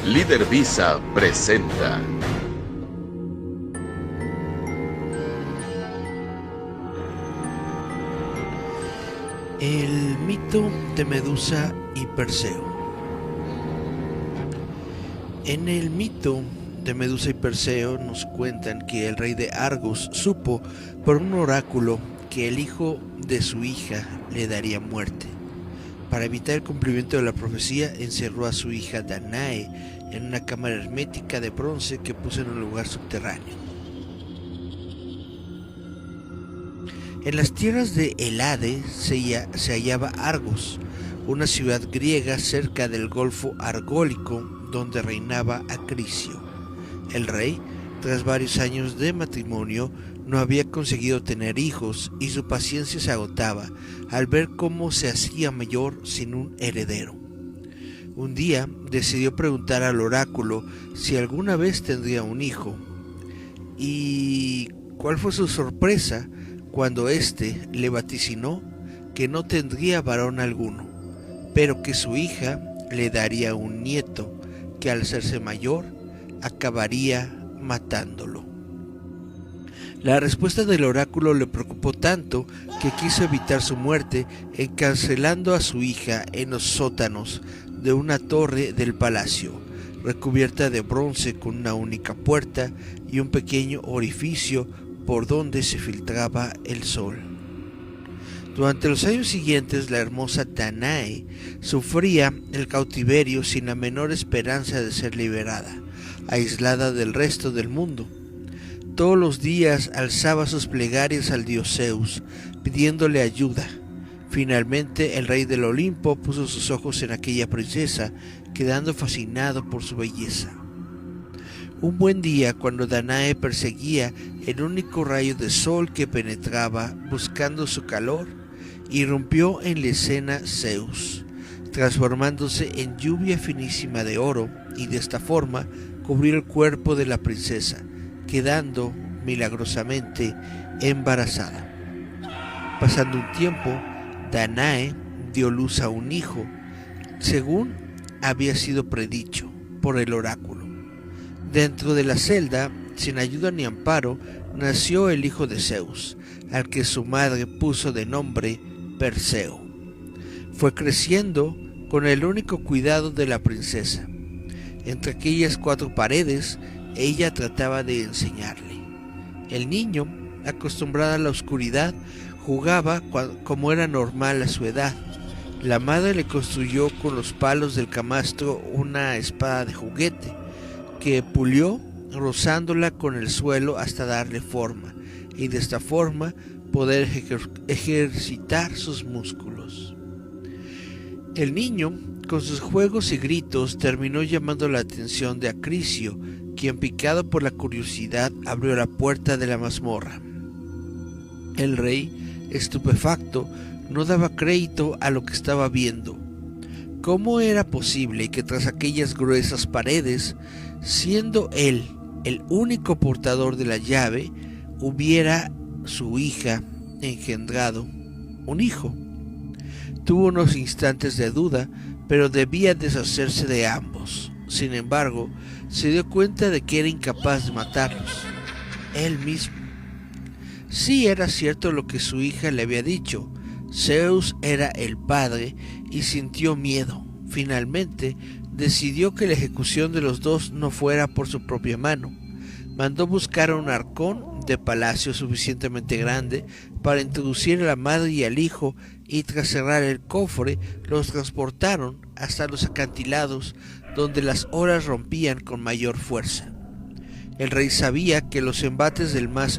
Líder Visa presenta. El mito de Medusa y Perseo. En el mito de Medusa y Perseo nos cuentan que el rey de Argos supo por un oráculo que el hijo de su hija le daría muerte. Para evitar el cumplimiento de la profecía, encerró a su hija Danae en una cámara hermética de bronce que puso en un lugar subterráneo. En las tierras de Helade se hallaba Argos, una ciudad griega cerca del Golfo Argólico donde reinaba Acricio. El rey, tras varios años de matrimonio, no había conseguido tener hijos y su paciencia se agotaba al ver cómo se hacía mayor sin un heredero. Un día decidió preguntar al oráculo si alguna vez tendría un hijo. ¿Y cuál fue su sorpresa cuando éste le vaticinó que no tendría varón alguno, pero que su hija le daría un nieto que al hacerse mayor acabaría matándolo? La respuesta del oráculo le preocupó tanto que quiso evitar su muerte encarcelando a su hija en los sótanos de una torre del palacio, recubierta de bronce con una única puerta y un pequeño orificio por donde se filtraba el sol. Durante los años siguientes, la hermosa Danae sufría el cautiverio sin la menor esperanza de ser liberada, aislada del resto del mundo. Todos los días alzaba sus plegarias al dios Zeus, pidiéndole ayuda. Finalmente, el rey del Olimpo puso sus ojos en aquella princesa, quedando fascinado por su belleza. Un buen día, cuando Danae perseguía el único rayo de sol que penetraba buscando su calor, irrumpió en la escena Zeus, transformándose en lluvia finísima de oro, y de esta forma cubrió el cuerpo de la princesa, quedando milagrosamente embarazada. Pasando un tiempo, Danae dio luz a un hijo, según había sido predicho por el oráculo. Dentro de la celda, sin ayuda ni amparo, nació el hijo de Zeus, al que su madre puso de nombre Perseo. Fue creciendo con el único cuidado de la princesa. Entre aquellas cuatro paredes, ella trataba de enseñarle. El niño, acostumbrado a la oscuridad, jugaba como era normal a su edad. La madre le construyó con los palos del camastro una espada de juguete, que pulió rozándola con el suelo hasta darle forma, y de esta forma poder ejercitar sus músculos. El niño, con sus juegos y gritos, terminó llamando la atención de Acricio, quien, picado por la curiosidad, abrió la puerta de la mazmorra. El rey, estupefacto, no daba crédito a lo que estaba viendo. ¿Cómo era posible que tras aquellas gruesas paredes, siendo él el único portador de la llave, hubiera su hija engendrado un hijo? Tuvo unos instantes de duda, pero debía deshacerse de ambos. Sin embargo, se dio cuenta de que era incapaz de matarlos, él mismo. Sí, era cierto lo que su hija le había dicho. Zeus era el padre y sintió miedo. Finalmente, decidió que la ejecución de los dos no fuera por su propia mano. Mandó buscar un arcón de palacio suficientemente grande para introducir a la madre y al hijo, y tras cerrar el cofre, los transportaron hasta los acantilados donde las olas rompían con mayor fuerza. El rey sabía que los embates del mar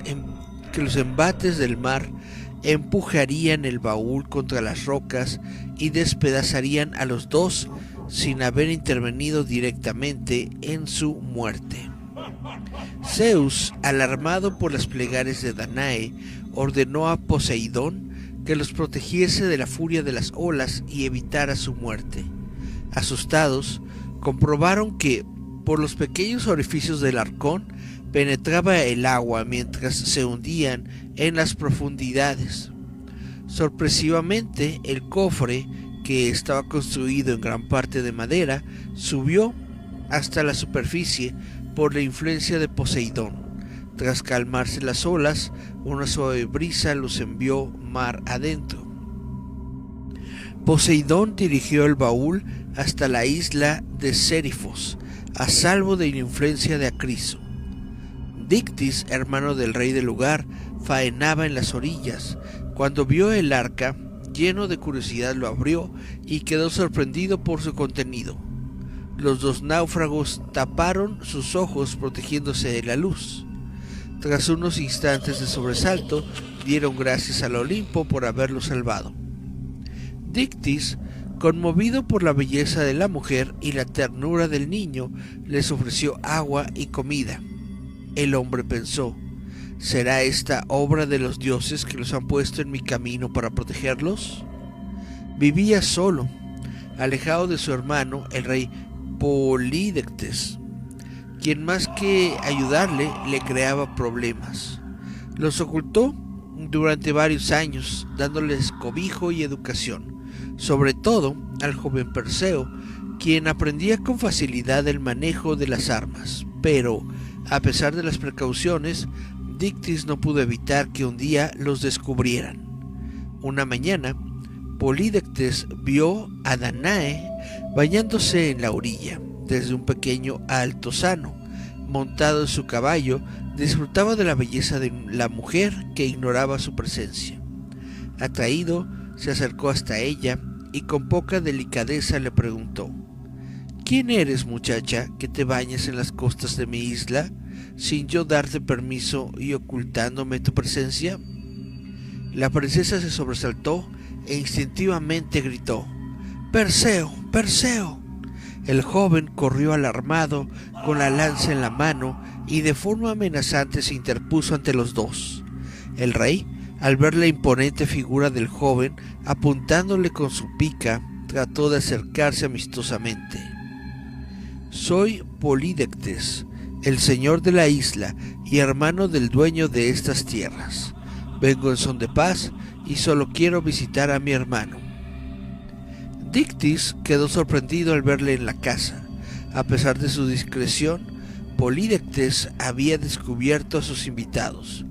empujarían el baúl contra las rocas y despedazarían a los dos sin haber intervenido directamente en su muerte. Zeus, alarmado por las plegarias de Danae, ordenó a Poseidón que los protegiese de la furia de las olas y evitara su muerte. Asustados, comprobaron que por los pequeños orificios del arcón penetraba el agua mientras se hundían en las profundidades. Sorpresivamente, el cofre, que estaba construido en gran parte de madera, subió hasta la superficie por la influencia de Poseidón. Tras calmarse las olas, una suave brisa los envió mar adentro. Poseidón dirigió el baúl hasta la isla de Sérifos, a salvo de la influencia de Acriso. Dictys, hermano del rey del lugar, faenaba en las orillas. Cuando vio el arca, lleno de curiosidad lo abrió y quedó sorprendido por su contenido. Los dos náufragos taparon sus ojos protegiéndose de la luz. Tras unos instantes de sobresalto, dieron gracias al Olimpo por haberlo salvado. Dictys, conmovido por la belleza de la mujer y la ternura del niño, les ofreció agua y comida. El hombre pensó: ¿será esta obra de los dioses que los han puesto en mi camino para protegerlos? Vivía solo, alejado de su hermano, el rey Polídectes, quien más que ayudarle le creaba problemas. Los ocultó durante varios años, dándoles cobijo y educación, sobre todo al joven Perseo, quien aprendía con facilidad el manejo de las armas. Pero, a pesar de las precauciones, Dictys no pudo evitar que un día los descubrieran. Una mañana, Polídectes vio a Danae bañándose en la orilla. Desde un pequeño altozano, montado en su caballo, disfrutaba de la belleza de la mujer que ignoraba su presencia. Atraído, se acercó hasta ella y con poca delicadeza le preguntó: ¿quién eres, muchacha, que te bañas en las costas de mi isla, sin yo darte permiso y ocultándome tu presencia? La princesa se sobresaltó e instintivamente gritó: ¡Perseo! ¡Perseo! El joven corrió alarmado, con la lanza en la mano, y de forma amenazante se interpuso ante los dos. El rey, al ver la imponente figura del joven, apuntándole con su pica, trató de acercarse amistosamente. Soy Polídectes, el señor de la isla y hermano del dueño de estas tierras. Vengo en son de paz y solo quiero visitar a mi hermano. Dictys quedó sorprendido al verle en la casa. A pesar de su discreción, Polídectes había descubierto a sus invitados.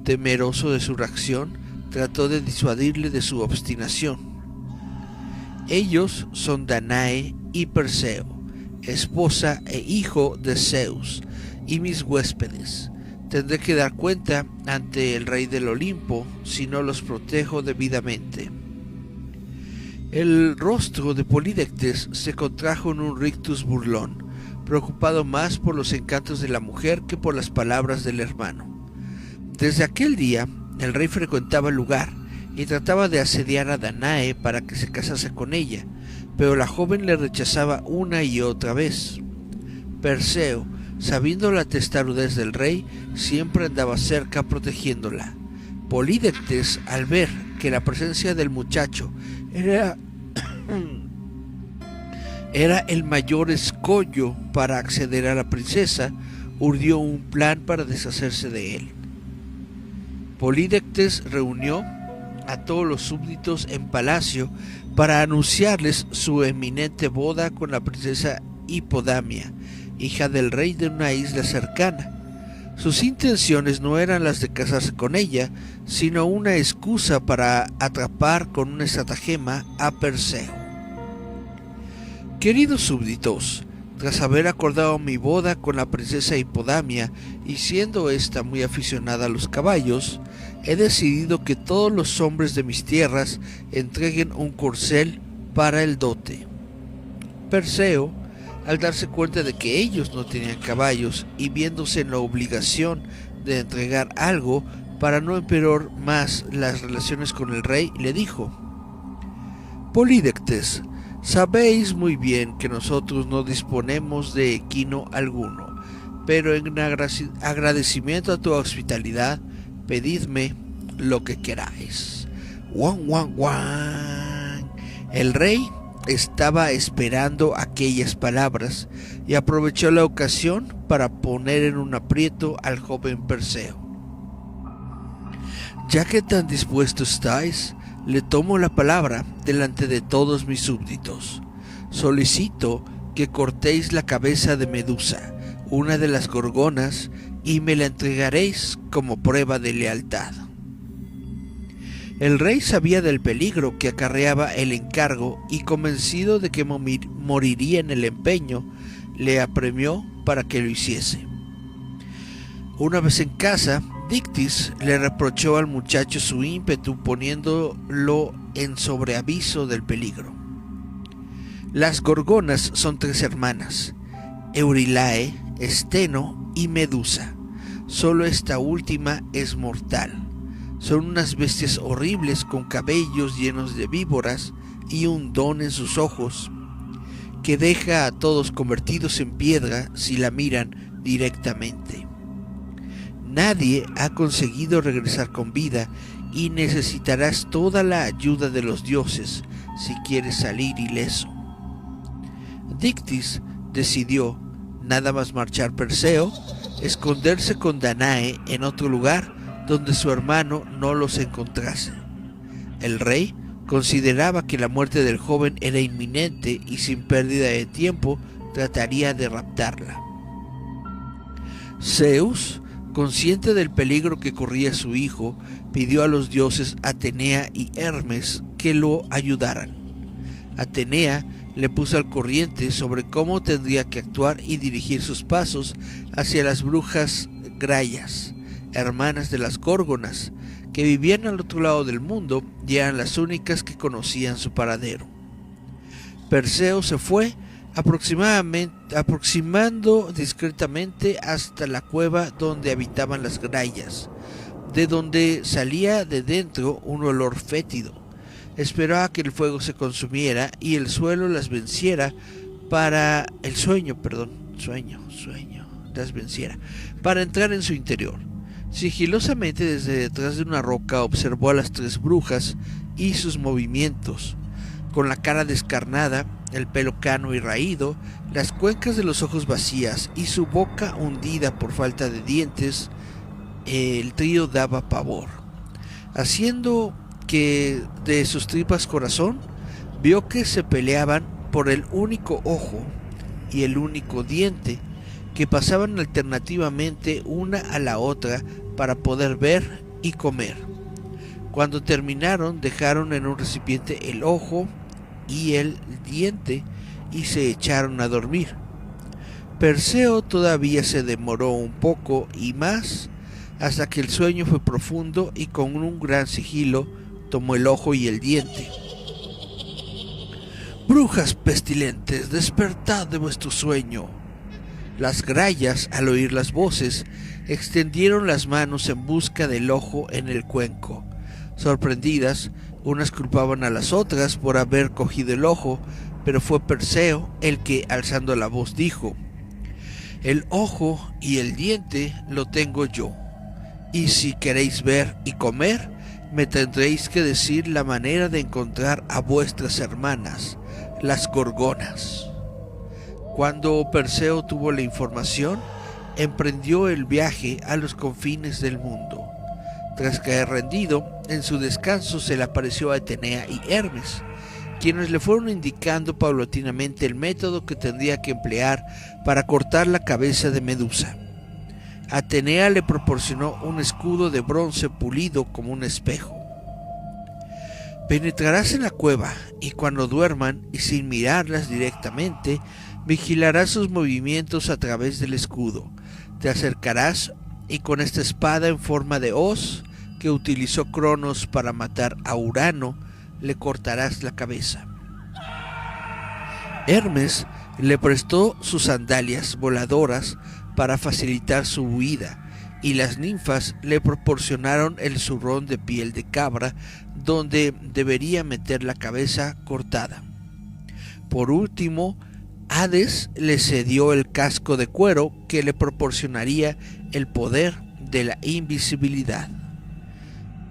Temeroso de su reacción, trató de disuadirle de su obstinación. Ellos son Danae y Perseo, esposa e hijo de Zeus, y mis huéspedes. Tendré que dar cuenta ante el rey del Olimpo si no los protejo debidamente. El rostro de Polídectes se contrajo en un rictus burlón, preocupado más por los encantos de la mujer que por las palabras del hermano. Desde aquel día, el rey frecuentaba el lugar y trataba de asediar a Danae para que se casase con ella, pero la joven le rechazaba una y otra vez. Perseo, sabiendo la testarudez del rey, siempre andaba cerca protegiéndola. Polídectes, al ver que la presencia del muchacho era el mayor escollo para acceder a la princesa, urdió un plan para deshacerse de él. Polídectes reunió a todos los súbditos en palacio para anunciarles su eminente boda con la princesa Hipodamia, hija del rey de una isla cercana. Sus intenciones no eran las de casarse con ella, sino una excusa para atrapar con una estratagema a Perseo. Queridos súbditos, tras haber acordado mi boda con la princesa Hipodamia y siendo ésta muy aficionada a los caballos, he decidido que todos los hombres de mis tierras entreguen un corcel para el dote. Perseo, al darse cuenta de que ellos no tenían caballos y viéndose en la obligación de entregar algo para no empeorar más las relaciones con el rey, le dijo: Polídectes, sabéis muy bien que nosotros no disponemos de equino alguno, pero en agradecimiento a tu hospitalidad, pedidme lo que queráis. ¡Guan, guan, guan! El rey estaba esperando aquellas palabras y aprovechó la ocasión para poner en un aprieto al joven Perseo. Ya que tan dispuesto estáis, le tomo la palabra delante de todos mis súbditos. Solicito que que cortéis la cabeza de Medusa, una de las gorgonas, y me la entregaréis como prueba de lealtad. El rey sabía del peligro que acarreaba el encargo y, convencido de que moriría en el empeño, le apremió para que lo hiciese. Una vez en casa, Dictys le reprochó al muchacho su ímpetu, poniéndolo en sobreaviso del peligro. Las gorgonas son 3 hermanas: Eurilae, Esteno y Medusa. Solo esta última es mortal. Son unas bestias horribles con cabellos llenos de víboras y un don en sus ojos que deja a todos convertidos en piedra si la miran directamente. Nadie ha conseguido regresar con vida y necesitarás toda la ayuda de los dioses si quieres salir ileso. Dictys decidió, nada más marchar Perseo, esconderse con Danae en otro lugar donde su hermano no los encontrase. El rey consideraba que la muerte del joven era inminente y sin pérdida de tiempo trataría de raptarla. Zeus, consciente del peligro que corría su hijo, pidió a los dioses Atenea y Hermes que lo ayudaran. Atenea le puso al corriente sobre cómo tendría que actuar y dirigir sus pasos hacia las brujas grayas, hermanas de las górgonas, que vivían al otro lado del mundo y eran las únicas que conocían su paradero. Perseo se fue aproximando discretamente hasta la cueva donde habitaban las grayas, de donde salía de dentro un olor fétido. Esperó a que el fuego se consumiera y el suelo las venciera para entrar en su interior. Sigilosamente desde detrás de una roca observó a las 3 brujas y sus movimientos. Con la cara descarnada, el pelo cano y raído, las cuencas de los ojos vacías y su boca hundida por falta de dientes, el trío daba pavor. Haciendo que de sus tripas corazón, vio que se peleaban por el único ojo y el único diente, que pasaban alternativamente una a la otra para poder ver y comer. Cuando terminaron, dejaron en un recipiente el ojo y el diente y se echaron a dormir. Perseo todavía se demoró un poco y más, hasta que el sueño fue profundo y con un gran sigilo tomó el ojo y el diente. «Brujas pestilentes, despertad de vuestro sueño». Las grayas, al oír las voces, extendieron las manos en busca del ojo en el cuenco. Sorprendidas, unas culpaban a las otras por haber cogido el ojo, pero fue Perseo el que, alzando la voz, dijo: «El ojo y el diente lo tengo yo, y si queréis ver y comer, me tendréis que decir la manera de encontrar a vuestras hermanas, las gorgonas». Cuando Perseo tuvo la información, emprendió el viaje a los confines del mundo. Tras caer rendido, en su descanso se le apareció a Atenea y Hermes, quienes le fueron indicando paulatinamente el método que tendría que emplear para cortar la cabeza de Medusa. Atenea le proporcionó un escudo de bronce pulido como un espejo. «Penetrarás en la cueva y cuando duerman y sin mirarlas directamente, vigilarás sus movimientos a través del escudo. Te acercarás y con esta espada en forma de hoz que utilizó Cronos para matar a Urano, le cortarás la cabeza». Hermes le prestó sus sandalias voladoras para facilitar su huida, y las ninfas le proporcionaron el zurrón de piel de cabra donde debería meter la cabeza cortada. Por último, Hades le cedió el casco de cuero que le proporcionaría el poder de la invisibilidad.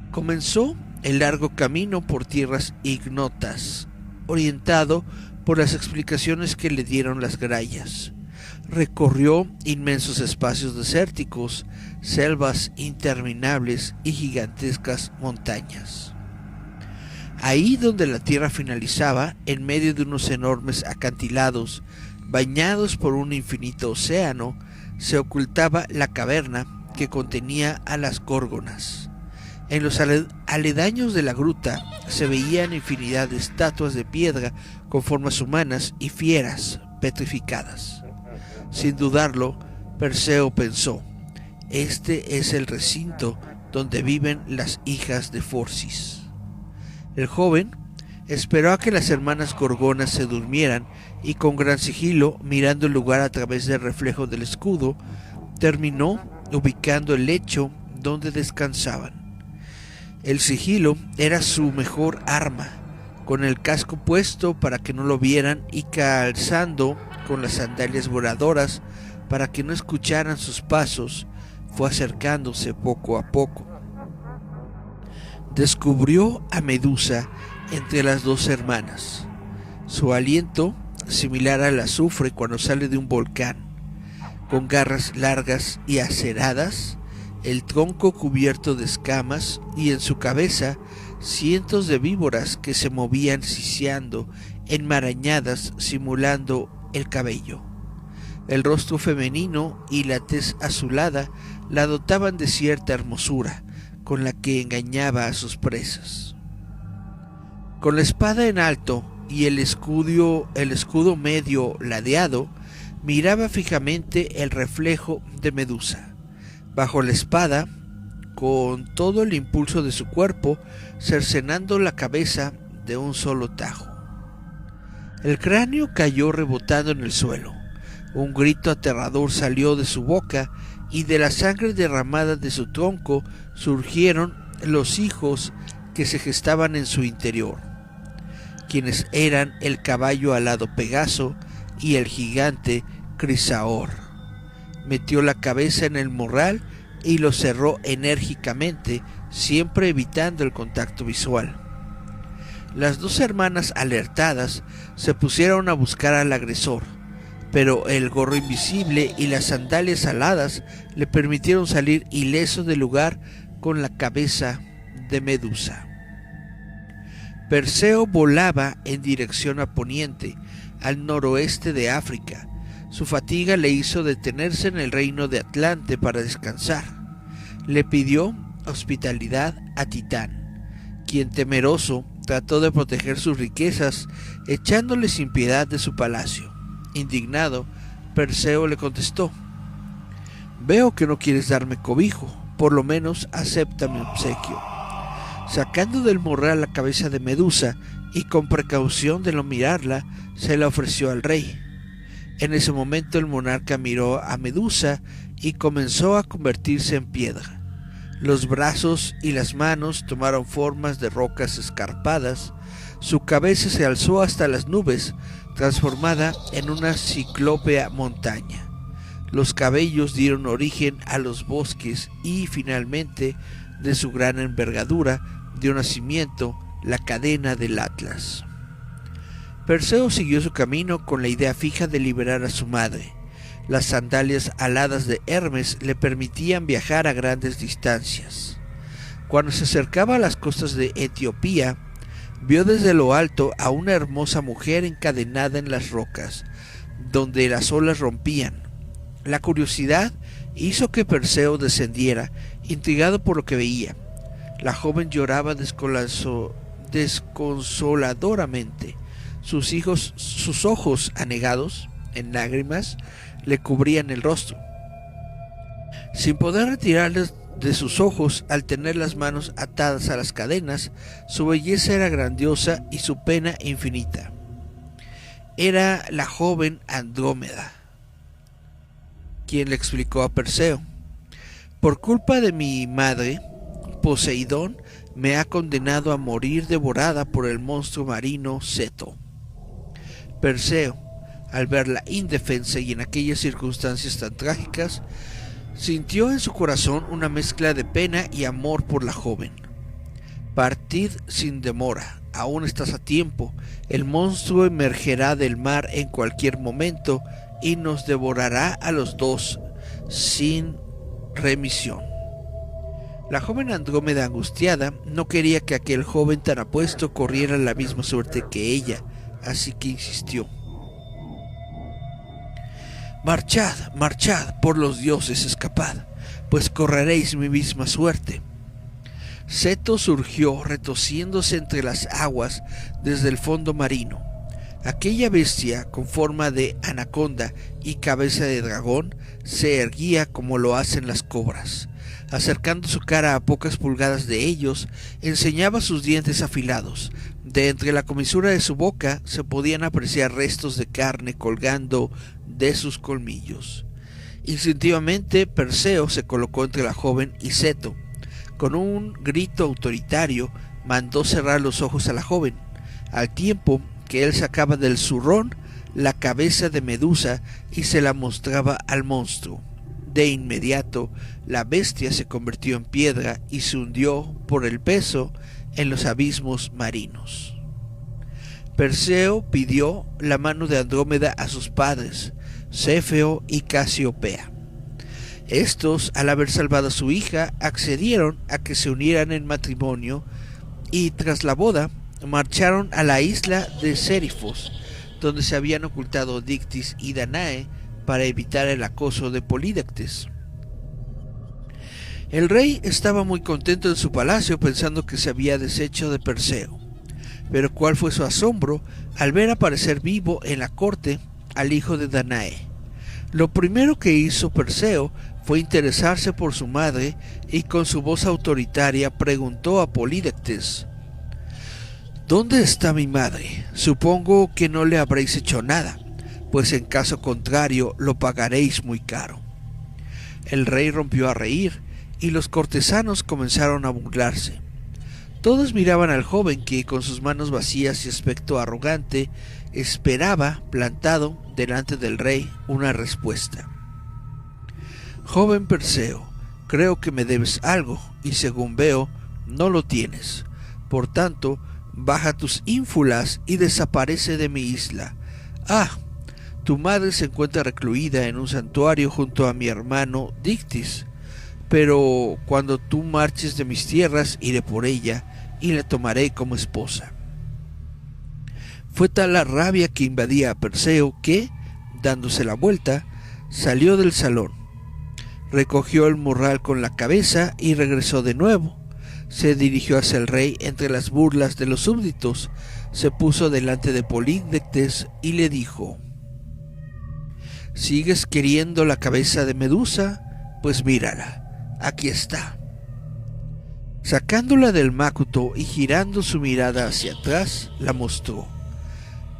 Comenzó el largo camino por tierras ignotas, orientado por las explicaciones que le dieron las grayas. Recorrió inmensos espacios desérticos, selvas interminables y gigantescas montañas. Ahí donde la tierra finalizaba, en medio de unos enormes acantilados, Bañados por un infinito océano, se ocultaba la caverna que contenía a las górgonas. En los aledaños de la gruta se veían infinidad de estatuas de piedra con formas humanas y fieras petrificadas. Sin dudarlo, Perseo pensó: este es el recinto donde viven las hijas de Forcis. El joven esperó a que las hermanas gorgonas se durmieran y con gran sigilo, mirando el lugar a través del reflejo del escudo, terminó ubicando el lecho donde descansaban. El sigilo era su mejor arma, con el casco puesto para que no lo vieran y calzando con las sandalias voladoras para que no escucharan sus pasos, fue acercándose poco a poco. Descubrió a Medusa entre las dos hermanas. Su aliento, similar al azufre cuando sale de un volcán, con garras largas y aceradas, el tronco cubierto de escamas y en su cabeza cientos de víboras que se movían siseando, enmarañadas simulando el cabello. El rostro femenino y la tez azulada la dotaban de cierta hermosura, con la que engañaba a sus presas. Con la espada en alto y el escudo medio ladeado, miraba fijamente el reflejo de Medusa. Bajo la espada, con todo el impulso de su cuerpo, cercenando la cabeza de un solo tajo. El cráneo cayó rebotando en el suelo. Un grito aterrador salió de su boca y de la sangre derramada de su tronco surgieron los hijos que se gestaban en su interior, quienes eran el caballo alado Pegaso y el gigante Crisaor. Metió la cabeza en el morral y lo cerró enérgicamente, siempre evitando el contacto visual. Las dos hermanas, alertadas, se pusieron a buscar al agresor, pero el gorro invisible y las sandalias aladas le permitieron salir ileso del lugar con la cabeza de Medusa. Perseo volaba en dirección a poniente, al noroeste de África. Su fatiga le hizo detenerse en el reino de Atlante para descansar. Le pidió hospitalidad a Titán, quien temeroso trató de proteger sus riquezas, echándole sin piedad de su palacio. Indignado, Perseo le contestó: veo que no quieres darme cobijo, por lo menos acepta mi obsequio. Sacando del morral la cabeza de Medusa y con precaución de no mirarla, se la ofreció al rey. En ese momento el monarca miró a Medusa y comenzó a convertirse en piedra. Los brazos y las manos tomaron formas de rocas escarpadas, su cabeza se alzó hasta las nubes, transformada en una ciclópea montaña. Los cabellos dieron origen a los bosques y, finalmente, de su gran envergadura, dio nacimiento la cadena del Atlas. Perseo siguió su camino con la idea fija de liberar a su madre. Las sandalias aladas de Hermes le permitían viajar a grandes distancias. Cuando se acercaba a las costas de Etiopía, vio desde lo alto a una hermosa mujer encadenada en las rocas, donde las olas rompían. La curiosidad hizo que Perseo descendiera, intrigado por lo que veía. La joven lloraba desconsoladoramente. Sus ojos anegados en lágrimas le cubrían el rostro. Sin poder retirarles de sus ojos al tener las manos atadas a las cadenas, su belleza era grandiosa y su pena infinita. Era la joven Andrómeda, quien le explicó a Perseo: por culpa de mi madre, Poseidón me ha condenado a morir devorada por el monstruo marino Ceto. Perseo, al verla indefensa y en aquellas circunstancias tan trágicas, sintió en su corazón una mezcla de pena y amor por la joven. Partid sin demora, aún estás a tiempo, el monstruo emergerá del mar en cualquier momento y nos devorará a los dos sin remisión. La joven Andrómeda, angustiada, no quería que aquel joven tan apuesto corriera la misma suerte que ella, así que insistió: Marchad, marchad, por los dioses escapad, pues correréis mi misma suerte. Ceto surgió retorciéndose entre las aguas desde el fondo marino. Aquella bestia, con forma de anaconda y cabeza de dragón, se erguía como lo hacen las cobras. Acercando su cara a pocas pulgadas de ellos, enseñaba sus dientes afilados. De entre la comisura de su boca se podían apreciar restos de carne colgando de sus colmillos. Instintivamente, Perseo se colocó entre la joven y Ceto. Con un grito autoritario, mandó cerrar los ojos a la joven, al tiempo que él sacaba del zurrón la cabeza de Medusa y se la mostraba al monstruo. De inmediato, la bestia se convirtió en piedra y se hundió por el peso en los abismos marinos. Perseo pidió la mano de Andrómeda a sus padres, Céfeo y Casiopea. Estos, al haber salvado a su hija, accedieron a que se unieran en matrimonio y, tras la boda, marcharon a la isla de Sérifos, donde se habían ocultado Dictys y Danae para evitar el acoso de Polídectes. El rey estaba muy contento en su palacio pensando que se había deshecho de Perseo, pero cuál fue su asombro al ver aparecer vivo en la corte al hijo de Danae. Lo primero que hizo Perseo fue interesarse por su madre y con su voz autoritaria preguntó a Polídectes: ¿Dónde está mi madre? Supongo que no le habréis hecho nada, pues en caso contrario lo pagaréis muy caro. El rey rompió a reír y los cortesanos comenzaron a burlarse. Todos miraban al joven que, con sus manos vacías y aspecto arrogante, esperaba, plantado delante del rey, una respuesta. Joven Perseo, creo que me debes algo, y según veo, no lo tienes. Por tanto, baja tus ínfulas y desaparece de mi isla. Ah, tu madre se encuentra recluida en un santuario junto a mi hermano Dictys, pero cuando tú marches de mis tierras iré por ella y la tomaré como esposa. Fue tal la rabia que invadía a Perseo que, dándose la vuelta, salió del salón, recogió el morral con la cabeza y regresó de nuevo. Se dirigió hacia el rey entre las burlas de los súbditos, se puso delante de Polídectes y le dijo: ¿Sigues queriendo la cabeza de Medusa? Pues mírala, aquí está. Sacándola del macuto y girando su mirada hacia atrás, la mostró.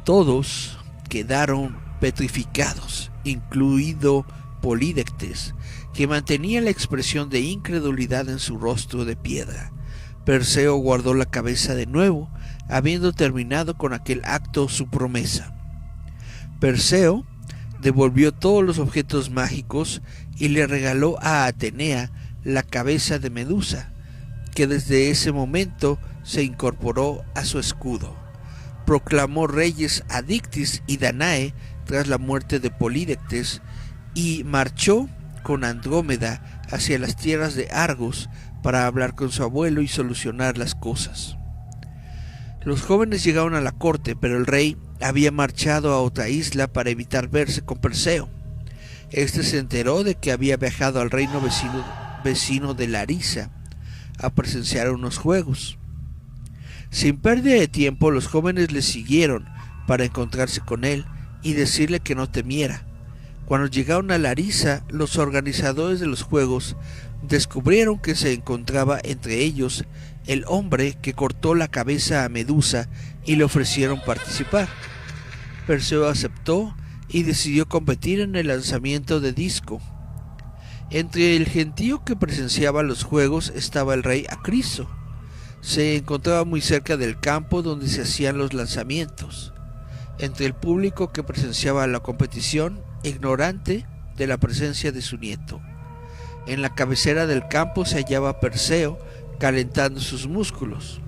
Todos quedaron petrificados, incluido Polídectes, que mantenía la expresión de incredulidad en su rostro de piedra. Perseo guardó la cabeza de nuevo, habiendo terminado con aquel acto su promesa. Perseo devolvió todos los objetos mágicos y le regaló a Atenea la cabeza de Medusa, que desde ese momento se incorporó a su escudo. Proclamó reyes a Dictys y Danae tras la muerte de Polídectes y marchó con Andrómeda hacia las tierras de Argos para hablar con su abuelo y solucionar las cosas. Los jóvenes llegaron a la corte, pero el rey había marchado a otra isla para evitar verse con Perseo. Este se enteró de que había viajado al reino vecino de Larisa a presenciar unos juegos. Sin pérdida de tiempo, los jóvenes le siguieron para encontrarse con él y decirle que no temiera. Cuando llegaron a Larisa, los organizadores de los juegos descubrieron que se encontraba entre ellos el hombre que cortó la cabeza a Medusa y le ofrecieron participar. Perseo aceptó y decidió competir en el lanzamiento de disco. Entre el gentío que presenciaba los juegos estaba el rey Acriso. Se encontraba muy cerca del campo donde se hacían los lanzamientos. Entre el público que presenciaba la competición, ignorante de la presencia de su nieto. En la cabecera del campo se hallaba Perseo, calentando sus músculos.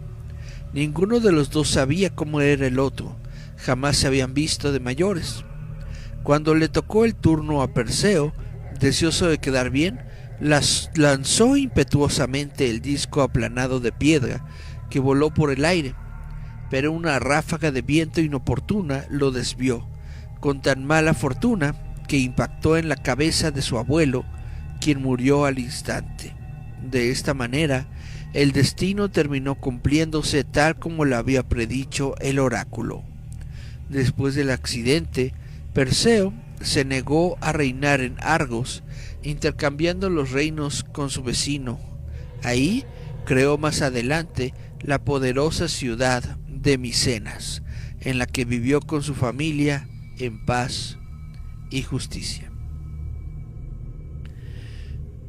Ninguno de los dos sabía cómo era el otro, jamás se habían visto de mayores. Cuando le tocó el turno a Perseo, deseoso de quedar bien, lanzó impetuosamente el disco aplanado de piedra que voló por el aire, pero una ráfaga de viento inoportuna lo desvió, con tan mala fortuna que impactó en la cabeza de su abuelo, quien murió al instante. De esta manera, el destino terminó cumpliéndose tal como lo había predicho el oráculo. Después del accidente, Perseo se negó a reinar en Argos, intercambiando los reinos con su vecino. Ahí creó más adelante la poderosa ciudad de Micenas, en la que vivió con su familia en paz y justicia.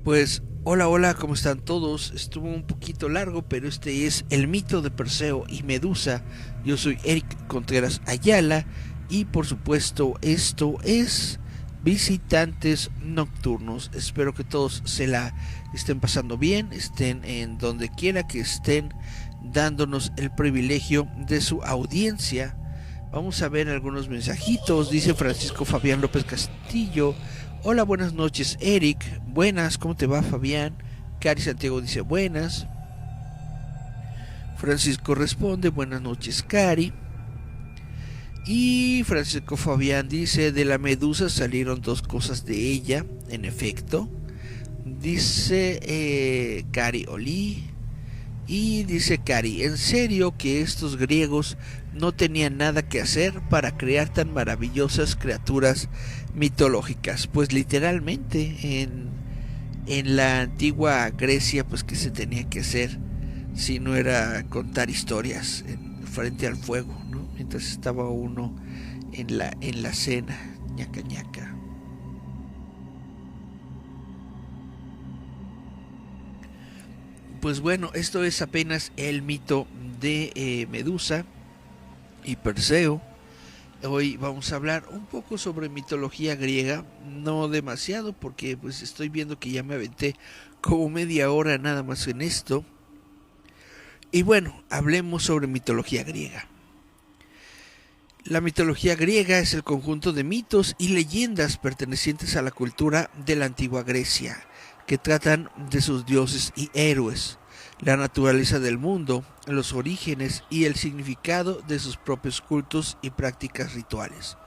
Pues hola, ¿cómo están todos? Estuvo un poquito largo, pero este es el mito de Perseo y Medusa. Yo soy Eric Contreras Ayala y por supuesto esto es Visitantes Nocturnos. Espero que todos se la estén pasando bien, estén en donde quiera que estén, dándonos el privilegio de su audiencia. Vamos a ver algunos mensajitos. Dice Francisco Fabián López Castillo: hola, buenas noches Eric. Buenas, ¿cómo te va Fabián? Cari Santiago dice buenas. Francisco responde: buenas noches Cari. Y Francisco Fabián dice: de la Medusa salieron dos cosas de ella, en efecto. Dice Cari Oli. Y dice Cari: ¿en serio que estos griegos no tenían nada que hacer para crear tan maravillosas criaturas mitológicas? Pues literalmente en la antigua Grecia, pues ¿qué se tenía que hacer si no era contar historias frente al fuego, ¿no? Mientras estaba uno en la cena, ñaca ñaca. Pues bueno, esto es apenas el mito de Medusa y Perseo. Hoy vamos a hablar un poco sobre mitología griega, no demasiado porque pues estoy viendo que ya me aventé como media hora nada más en esto. Y bueno, hablemos sobre mitología griega. La mitología griega es el conjunto de mitos y leyendas pertenecientes a la cultura de la antigua Grecia, que tratan de sus dioses y héroes, la naturaleza del mundo, los orígenes y el significado de sus propios cultos y prácticas rituales.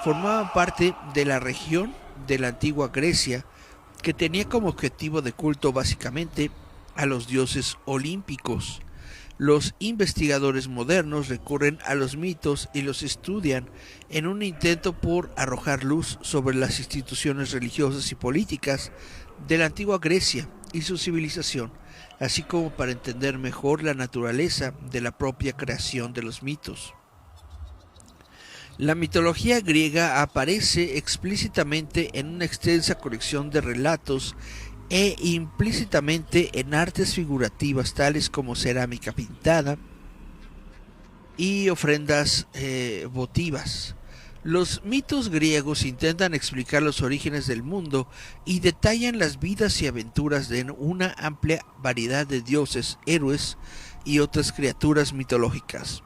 Formaban parte de la región de la antigua Grecia, que tenía como objetivo de culto básicamente a los dioses olímpicos. Los investigadores modernos recurren a los mitos y los estudian en un intento por arrojar luz sobre las instituciones religiosas y políticas de la antigua Grecia y su civilización, así como para entender mejor la naturaleza de la propia creación de los mitos. La mitología griega aparece explícitamente en una extensa colección de relatos e implícitamente en artes figurativas tales como cerámica pintada y ofrendas votivas. Los mitos griegos intentan explicar los orígenes del mundo y detallan las vidas y aventuras de una amplia variedad de dioses, héroes y otras criaturas mitológicas.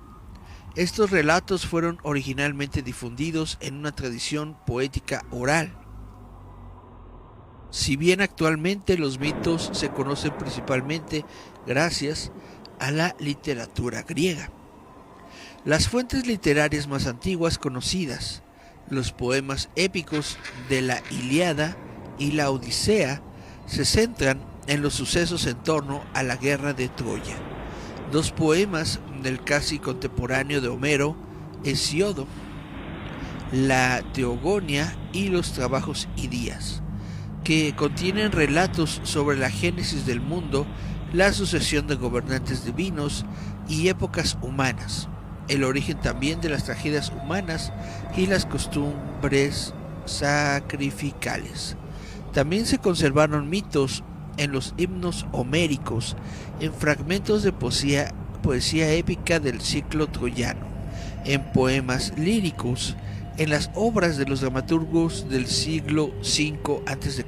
Estos relatos fueron originalmente difundidos en una tradición poética oral. Si bien actualmente los mitos se conocen principalmente gracias a la literatura griega. Las fuentes literarias más antiguas conocidas, los poemas épicos de la Ilíada y la Odisea, se centran en los sucesos en torno a la guerra de Troya. Dos poemas del casi contemporáneo de Homero, Hesíodo, la Teogonia y los trabajos Idías, que contienen relatos sobre la génesis del mundo, la sucesión de gobernantes divinos y épocas humanas, el origen también de las tragedias humanas y las costumbres sacrificales. También se conservaron mitos en los himnos homéricos, en fragmentos de poesía épica del ciclo troyano, en poemas líricos, en las obras de los dramaturgos del siglo V a.C.,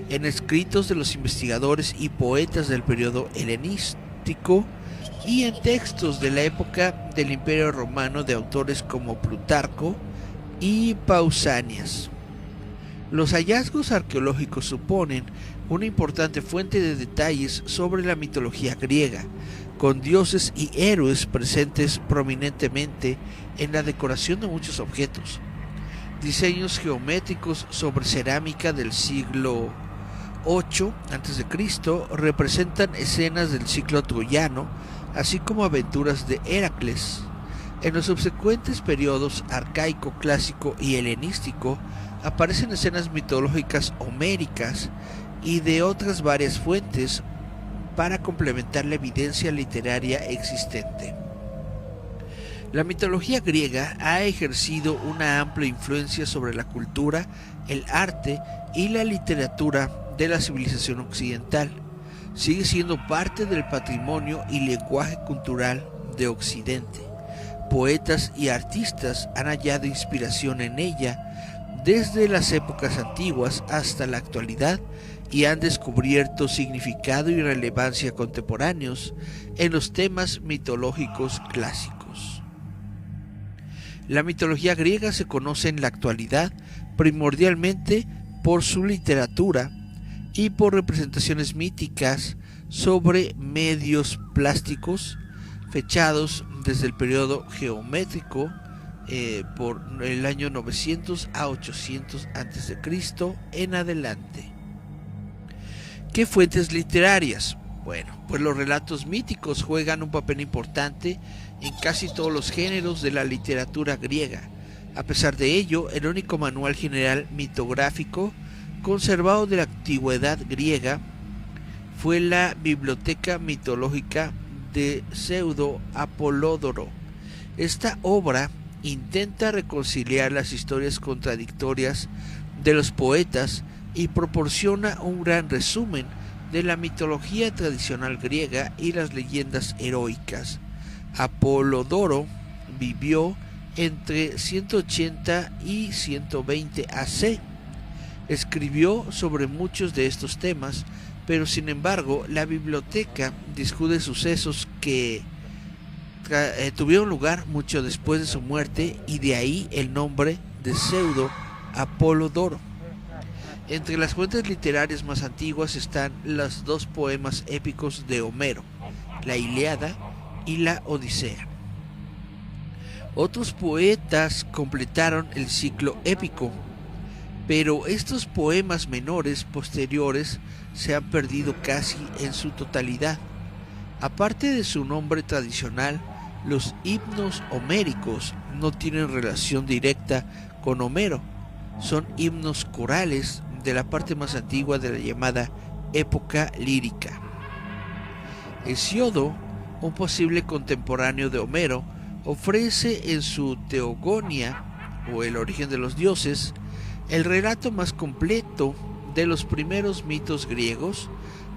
en escritos de los investigadores y poetas del periodo helenístico y en textos de la época del Imperio Romano de autores como Plutarco y Pausanias. Los hallazgos arqueológicos suponen una importante fuente de detalles sobre la mitología griega, con dioses y héroes presentes prominentemente en la decoración de muchos objetos. Diseños geométricos sobre cerámica del siglo VIII a.C. representan escenas del ciclo troyano, así como aventuras de Heracles. En los subsecuentes periodos arcaico, clásico y helenístico aparecen escenas mitológicas homéricas y de otras varias fuentes para complementar la evidencia literaria existente. La mitología griega ha ejercido una amplia influencia sobre la cultura, el arte y la literatura de la civilización occidental. Sigue siendo parte del patrimonio y lenguaje cultural de Occidente. Poetas y artistas han hallado inspiración en ella desde las épocas antiguas hasta la actualidad y han descubierto significado y relevancia contemporáneos en los temas mitológicos clásicos. La mitología griega se conoce en la actualidad primordialmente por su literatura y por representaciones míticas sobre medios plásticos fechados desde el periodo geométrico por el año 900 a 800 a.C. en adelante. ¿Qué fuentes literarias? Bueno, pues los relatos míticos juegan un papel importante en casi todos los géneros de la literatura griega. A pesar de ello, el único manual general mitográfico conservado de la antigüedad griega fue la Biblioteca Mitológica de Pseudo Apolodoro. Esta obra intenta reconciliar las historias contradictorias de los poetas y proporciona un gran resumen de la mitología tradicional griega y las leyendas heroicas. Apolodoro vivió entre 180 y 120 AC. Escribió sobre muchos de estos temas, pero sin embargo la biblioteca discute sucesos que tuvieron lugar mucho después de su muerte, y de ahí el nombre de Pseudo Apolodoro. Entre las fuentes literarias más antiguas están los dos poemas épicos de Homero, la Ilíada y la Odisea. Otros poetas completaron el ciclo épico, pero estos poemas menores posteriores se han perdido casi en su totalidad. Aparte de su nombre tradicional, los himnos homéricos no tienen relación directa con Homero. Son himnos corales de la parte más antigua de la llamada época lírica. Hesíodo, un posible contemporáneo de Homero, ofrece en su Teogonía, o el origen de los dioses, el relato más completo de los primeros mitos griegos,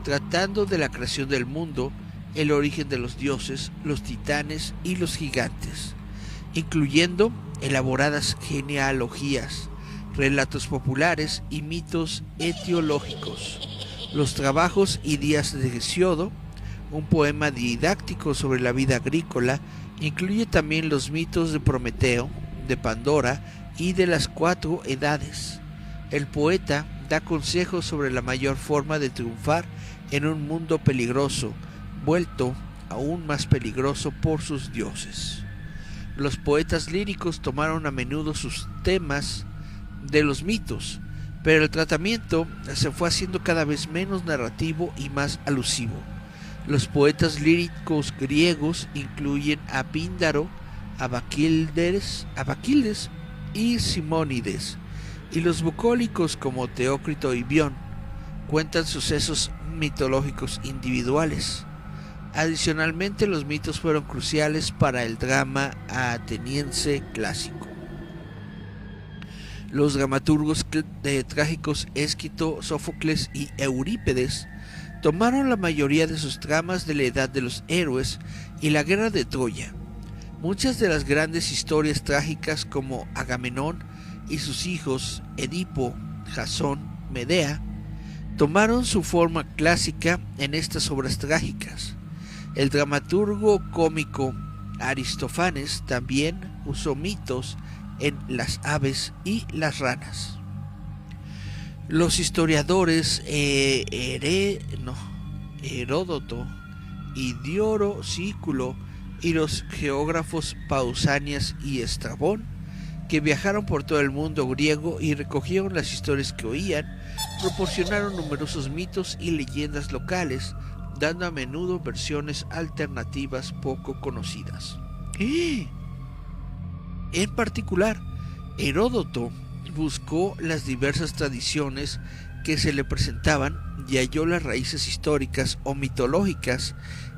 tratando de la creación del mundo, el origen de los dioses, los titanes y los gigantes, incluyendo elaboradas genealogías, relatos populares y mitos etiológicos. Los trabajos y días de Hesíodo, un poema didáctico sobre la vida agrícola, incluye también los mitos de Prometeo, de Pandora y de las 4 edades. El poeta da consejos sobre la mayor forma de triunfar en un mundo peligroso, vuelto aún más peligroso por sus dioses. Los poetas líricos tomaron a menudo sus temas de los mitos, pero el tratamiento se fue haciendo cada vez menos narrativo y más alusivo. Los poetas líricos griegos incluyen a Píndaro, a Baquildes y Simónides, y los bucólicos como Teócrito y Bión cuentan sucesos mitológicos individuales. Adicionalmente, los mitos fueron cruciales para el drama ateniense clásico. Los dramaturgos trágicos Ésquito, Sófocles y Eurípides tomaron la mayoría de sus tramas de la Edad de los Héroes y la Guerra de Troya. Muchas de las grandes historias trágicas como Agamenón y sus hijos Edipo, Jasón, Medea, tomaron su forma clásica en estas obras trágicas. El dramaturgo cómico Aristófanes también usó mitos en las aves y las ranas. Los historiadores Heródoto y Dioro Sículo y los geógrafos Pausanias y Estrabón que viajaron por todo el mundo griego y recogieron las historias que oían, proporcionaron numerosos mitos y leyendas locales, dando a menudo versiones alternativas poco conocidas. En particular, Heródoto buscó las diversas tradiciones que se le presentaban y halló las raíces históricas o mitológicas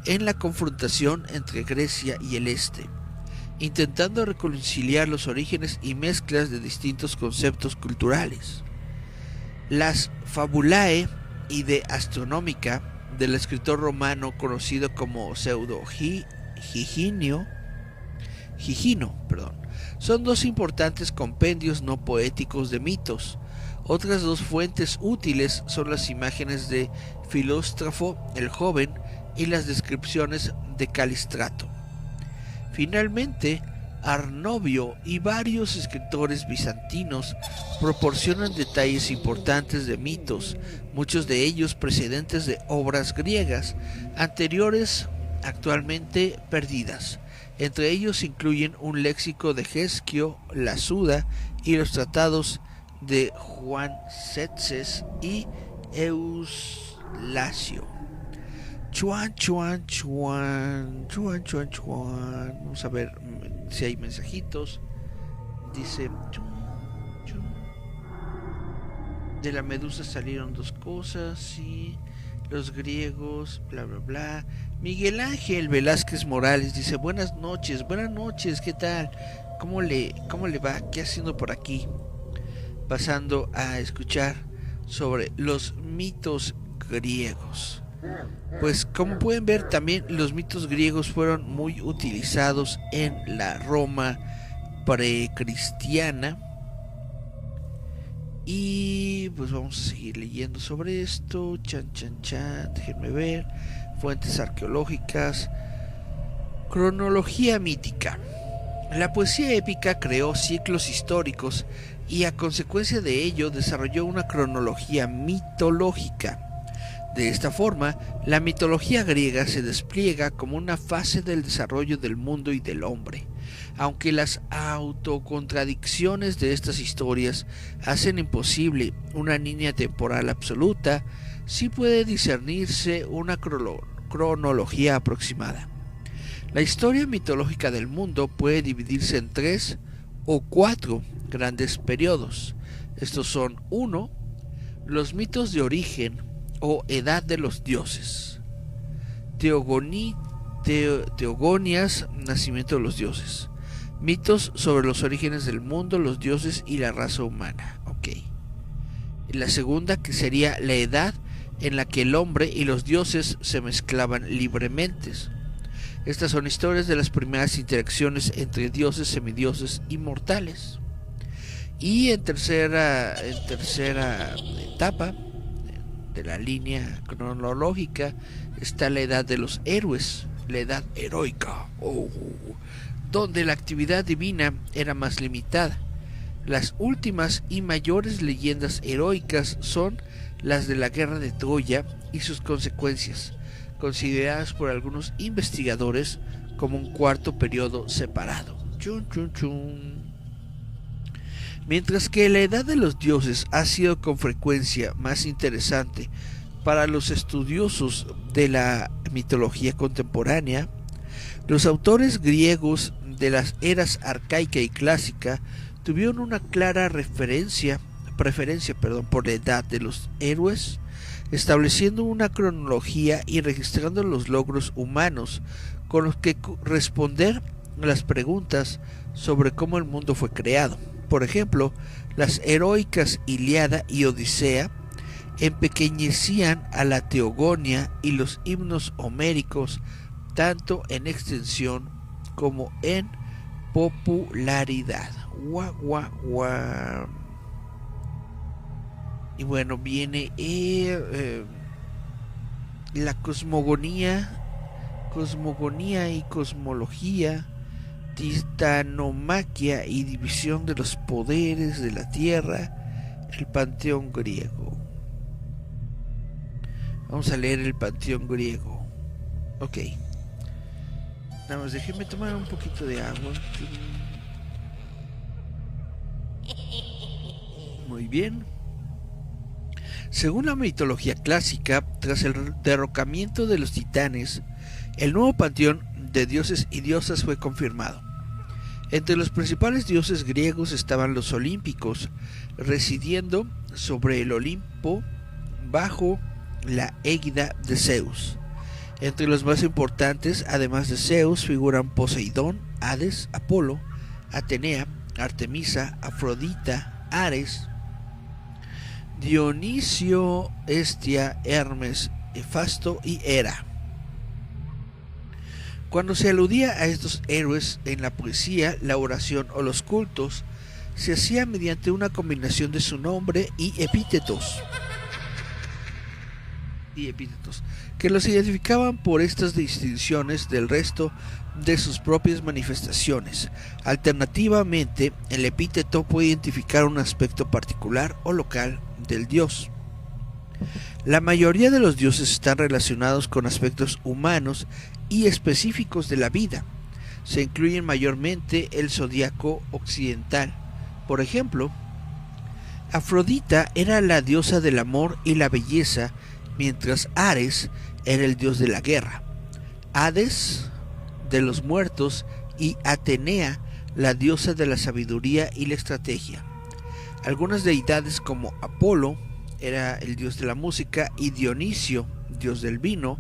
en la confrontación entre Grecia y el Este, intentando reconciliar los orígenes y mezclas de distintos conceptos culturales. Las Fabulae Idea Astronómica del escritor romano conocido como Gigino, son dos importantes compendios no poéticos de mitos. Otras dos fuentes útiles son las imágenes de Filóstrafo el Joven y las descripciones de Calistrato. Finalmente, Arnovio y varios escritores bizantinos proporcionan detalles importantes de mitos, muchos de ellos precedentes de obras griegas anteriores actualmente perdidas. Entre ellos incluyen un léxico de Hesquio, la Suda y los tratados de Juan Tzetzes y Euslasio. Chuan. Vamos a ver si hay mensajitos. Dice: de la medusa salieron dos cosas, y los griegos, bla bla bla. Miguel Ángel Velázquez Morales dice: buenas noches, ¿qué tal? ¿Cómo le va? ¿Qué haciendo por aquí? Pasando a escuchar sobre los mitos griegos. Pues como pueden ver, también los mitos griegos fueron muy utilizados en la Roma precristiana. Y pues vamos a seguir leyendo sobre esto. Déjenme ver. Fuentes arqueológicas. Cronología mítica. La poesía épica creó ciclos históricos y a consecuencia de ello desarrolló una cronología mitológica. De esta forma, la mitología griega se despliega como una fase del desarrollo del mundo y del hombre. Aunque las autocontradicciones de estas historias hacen imposible una línea temporal absoluta, sí puede discernirse una cronología aproximada. La historia mitológica del mundo puede dividirse en 3 o 4 grandes periodos. Estos son: 1. Los mitos de origen o edad de los dioses. Teogonias, nacimiento de los dioses. Mitos sobre los orígenes del mundo, los dioses y la raza humana. La segunda, que sería la edad en la que el hombre y los dioses se mezclaban libremente. Estas son historias de las primeras interacciones entre dioses, semidioses y mortales. Y en tercera etapa de la línea cronológica está la edad de los héroes, la edad heroica, donde la actividad divina era más limitada. Las últimas y mayores leyendas heroicas son las de la guerra de Troya y sus consecuencias, consideradas por algunos investigadores como un cuarto periodo separado. Mientras que la edad de los dioses ha sido con frecuencia más interesante para los estudiosos de la mitología contemporánea, los autores griegos de las eras arcaica y clásica tuvieron una clara preferencia por la edad de los héroes, estableciendo una cronología y registrando los logros humanos con los que responder a las preguntas sobre cómo el mundo fue creado. Por ejemplo, las heroicas Ilíada y Odisea empequeñecían a la teogonía y los himnos homéricos tanto en extensión como en popularidad. Y bueno, viene la cosmogonía y cosmología, titanomaquia y división de los poderes de la tierra, el panteón griego. Vamos a leer el panteón griego. Nada más déjenme tomar un poquito de agua. Muy bien. Según la mitología clásica, tras el derrocamiento de los titanes, el nuevo panteón de dioses y diosas fue confirmado. Entre los principales dioses griegos estaban los olímpicos, residiendo sobre el Olimpo bajo la égida de Zeus. Entre los más importantes, además de Zeus, figuran Poseidón, Hades, Apolo, Atenea, Artemisa, Afrodita, Ares, Dionisio, Hestia, Hermes, Hefasto y Hera. Cuando se aludía a estos héroes en la poesía, la oración o los cultos, se hacía mediante una combinación de su nombre y epítetos, que los identificaban por estas distinciones del resto de sus propias manifestaciones. Alternativamente, el epíteto puede identificar un aspecto particular o local del dios. La mayoría de los dioses están relacionados con aspectos humanos y específicos de la vida. Se incluyen mayormente el zodiaco occidental. Por ejemplo, Afrodita era la diosa del amor y la belleza, mientras Ares era el dios de la guerra, Hades de los muertos y Atenea la diosa de la sabiduría y la estrategia. Algunas deidades como Apolo era el dios de la música y Dionisio, dios del vino,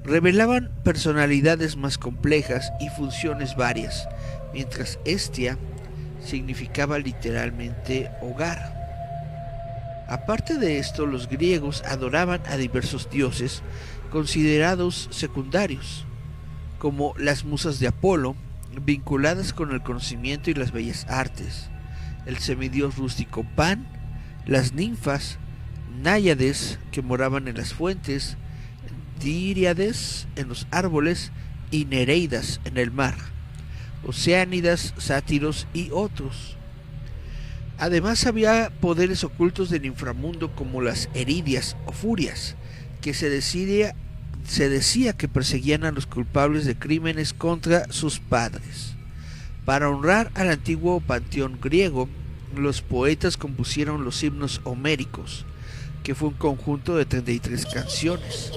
revelaban personalidades más complejas y funciones varias, mientras Hestia significaba literalmente hogar. Aparte de esto, los griegos adoraban a diversos dioses considerados secundarios, como las musas de Apolo, vinculadas con el conocimiento y las bellas artes, el semidios rústico Pan, las ninfas, náyades que moraban en las fuentes, díriades en los árboles y nereidas en el mar, oceánidas, sátiros y otros. Además había poderes ocultos del inframundo como las eridias o furias, que se decía que perseguían a los culpables de crímenes contra sus padres. Para honrar al antiguo panteón griego, los poetas compusieron los himnos homéricos, que fue un conjunto de 33 canciones.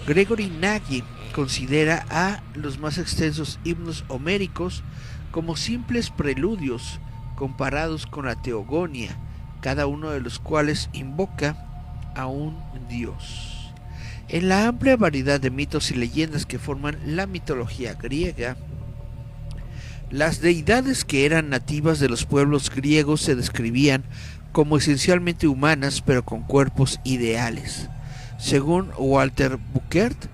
Gregory Nagy considera a los más extensos himnos homéricos como simples preludios comparados con la teogonía, cada uno de los cuales invoca a un dios. En la amplia variedad de mitos y leyendas que forman la mitología griega, las deidades que eran nativas de los pueblos griegos se describían como esencialmente humanas, pero con cuerpos ideales. Según Walter Buckert,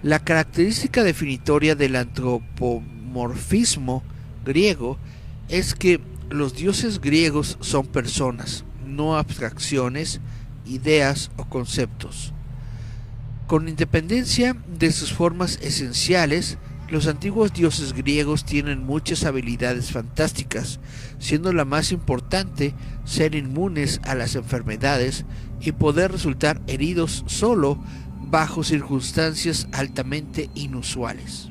la característica definitoria del antropomorfismo griego es que los dioses griegos son personas, no abstracciones, ideas o conceptos. Con independencia de sus formas esenciales, los antiguos dioses griegos tienen muchas habilidades fantásticas, siendo la más importante ser inmunes a las enfermedades y poder resultar heridos solo bajo circunstancias altamente inusuales.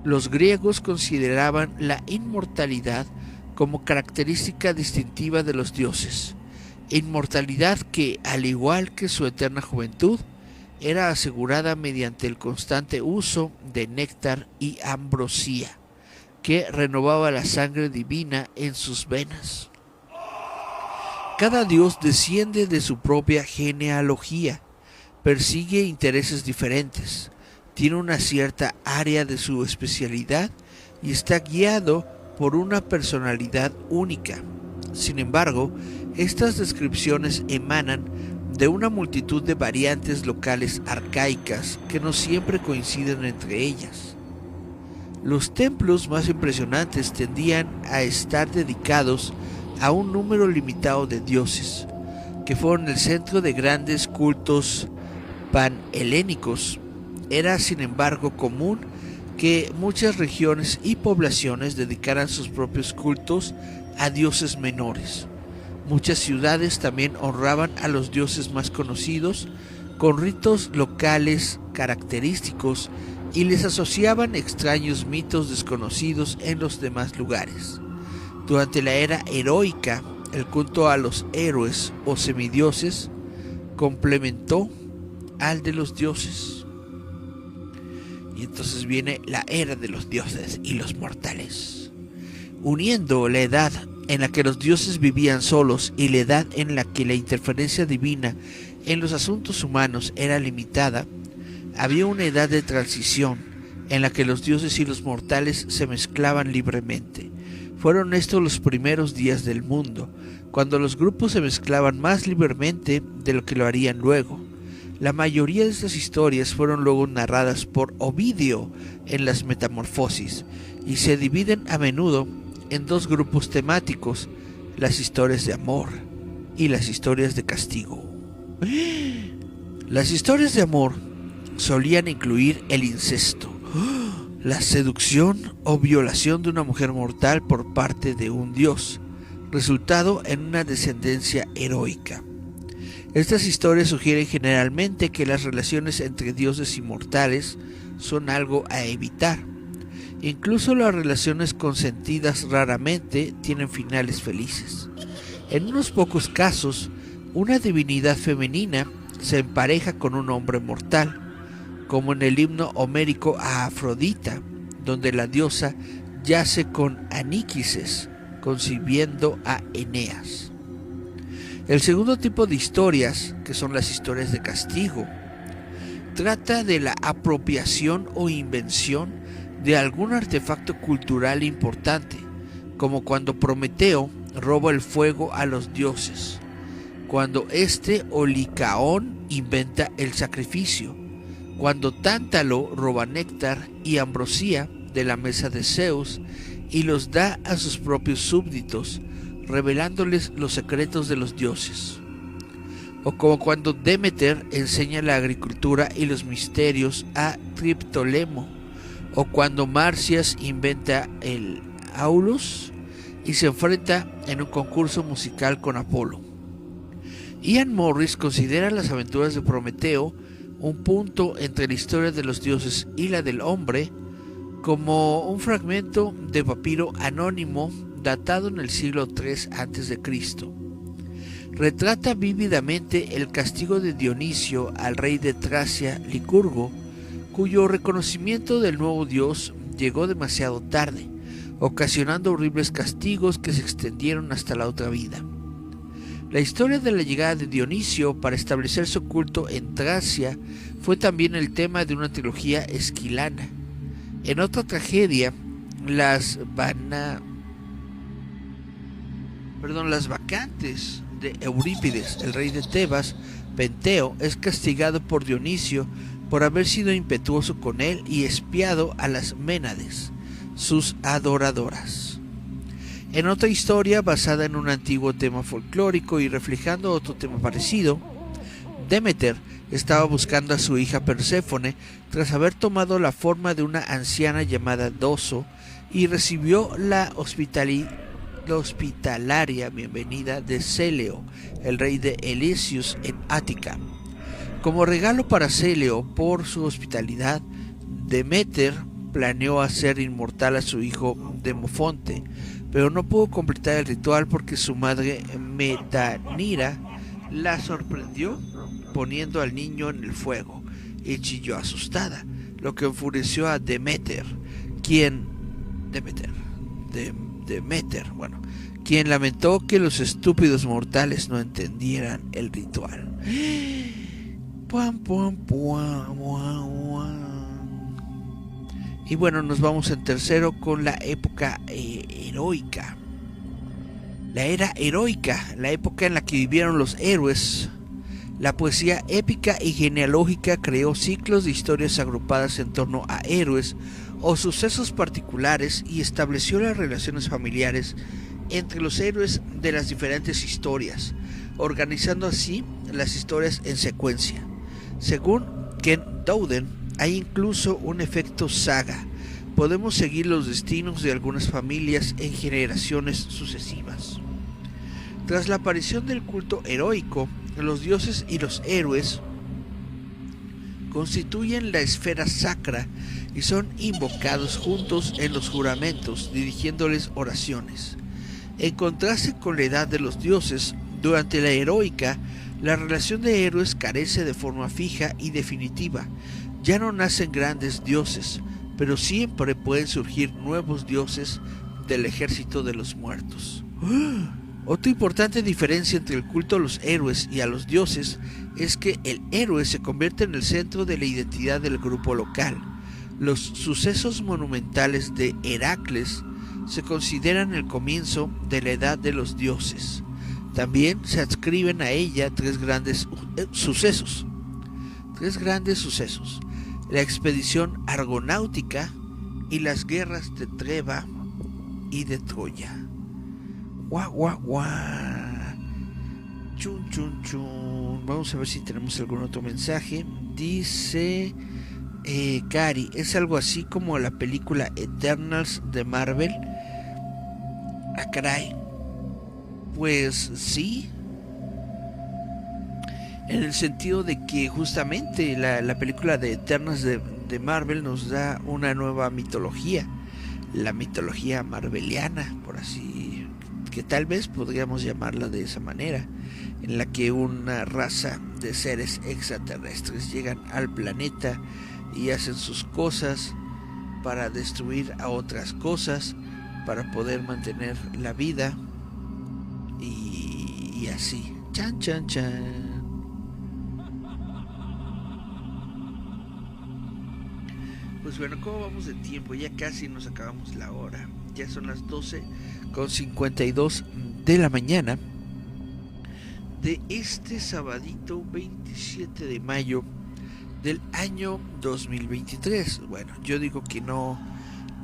Los griegos consideraban la inmortalidad como característica distintiva de los dioses, inmortalidad que, al igual que su eterna juventud, era asegurada mediante el constante uso de néctar y ambrosía, que renovaba la sangre divina en sus venas. Cada dios desciende de su propia genealogía, persigue intereses diferentes, tiene una cierta área de su especialidad y está guiado por una personalidad única. Sin embargo, estas descripciones emanan de una multitud de variantes locales arcaicas que no siempre coinciden entre ellas. Los templos más impresionantes tendían a estar dedicados a un número limitado de dioses, que fueron el centro de grandes cultos panhelénicos. Era, sin embargo, común que muchas regiones y poblaciones dedicaran sus propios cultos a dioses menores. Muchas ciudades también honraban a los dioses más conocidos con ritos locales característicos y les asociaban extraños mitos desconocidos en los demás lugares. Durante la era heroica, El culto a los héroes o semidioses complementó al de los dioses. Y entonces viene la era de los dioses y los mortales, uniendo la edad en la que los dioses vivían solos y la edad en la que la interferencia divina en los asuntos humanos era limitada. Había una edad de transición en la que los dioses y los mortales se mezclaban libremente. Fueron estos los primeros días del mundo, cuando los grupos se mezclaban más libremente de lo que lo harían luego. La mayoría de estas historias fueron luego narradas por Ovidio en las Metamorfosis y se dividen a menudo en dos grupos temáticos: las historias de amor y las historias de castigo. Las historias de amor solían incluir el incesto, la seducción o violación de una mujer mortal por parte de un dios, resultado en una descendencia heroica. Estas historias sugieren generalmente que las relaciones entre dioses y mortales son algo a evitar. Incluso las relaciones consentidas raramente tienen finales felices. En unos pocos casos, una divinidad femenina se empareja con un hombre mortal, como en el himno homérico a Afrodita, donde la diosa yace con Aníquises, concibiendo a Eneas. El segundo tipo de historias, que son las historias de castigo, trata de la apropiación o invención de algún artefacto cultural importante, como cuando Prometeo roba el fuego a los dioses, cuando o Licaón inventa el sacrificio, cuando Tántalo roba néctar y ambrosía de la mesa de Zeus y los da a sus propios súbditos, revelándoles los secretos de los dioses, o como cuando Demeter enseña la agricultura y los misterios a Triptolemo, o cuando Marcias inventa el aulos y se enfrenta en un concurso musical con Apolo. Ian Morris considera las aventuras de Prometeo un punto entre la historia de los dioses y la del hombre, como un fragmento de papiro anónimo datado en el siglo III a.C. Retrata vívidamente el castigo de Dionisio al rey de Tracia, Licurgo, cuyo reconocimiento del nuevo dios llegó demasiado tarde, ocasionando horribles castigos que se extendieron hasta la otra vida. La historia de la llegada de Dionisio para establecer su culto en Tracia fue también el tema de una trilogía esquilana. En otra tragedia, las vacantes de Eurípides, el rey de Tebas, Penteo, es castigado por Dionisio por haber sido impetuoso con él y espiado a las Ménades, sus adoradoras. En otra historia basada en un antiguo tema folclórico y reflejando otro tema parecido, Demeter estaba buscando a su hija Perséfone tras haber tomado la forma de una anciana llamada Doso y recibió la hospitalaria bienvenida de Céleo, el rey de Eleusis en Ática. Como regalo para Céleo por su hospitalidad, Demeter planeó hacer inmortal a su hijo Demofonte, pero no pudo completar el ritual porque su madre Metanira la sorprendió poniendo al niño en el fuego y chilló asustada, lo que enfureció a Demeter, quien lamentó que los estúpidos mortales no entendieran el ritual. Y bueno, nos vamos en tercero con la época heroica. La era heroica, la época en la que vivieron los héroes. La poesía épica y genealógica creó ciclos de historias agrupadas en torno a héroes o sucesos particulares y estableció las relaciones familiares entre los héroes de las diferentes historias, organizando así las historias en secuencia. Según Ken Dowden, hay incluso un efecto saga. Podemos seguir los destinos de algunas familias en generaciones sucesivas. Tras la aparición del culto heroico, los dioses y los héroes constituyen la esfera sacra y son invocados juntos en los juramentos, dirigiéndoles oraciones. En contraste con la edad de los dioses, durante la heroica, la relación de héroes carece de forma fija y definitiva. Ya no nacen grandes dioses, pero siempre pueden surgir nuevos dioses del ejército de los muertos. Otra importante diferencia entre el culto a los héroes y a los dioses es que el héroe se convierte en el centro de la identidad del grupo local. Los sucesos monumentales de Heracles se consideran el comienzo de la edad de los dioses. También se adscriben a ella tres grandes sucesos. La expedición argonáutica y las guerras de Treva y de Troya. Guau, guau, guau. Chun, chun, chun. Vamos a ver si tenemos algún otro mensaje. Dice Cari, es algo así como la película Eternals de Marvel. Ah, caray. Pues sí. En el sentido de que justamente la película de Eternals de Marvel nos da una nueva mitología. La mitología marveliana, por así, que tal vez podríamos llamarla de esa manera, en la que una raza de seres extraterrestres llegan al planeta y hacen sus cosas para destruir a otras cosas, para poder mantener la vida y así. Chan, chan, chan. Pues bueno, ¿cómo vamos de tiempo? Ya casi nos acabamos la hora. Ya son las 12:52 de la mañana de este sabadito 27 de mayo del año 2023. Bueno, yo digo que no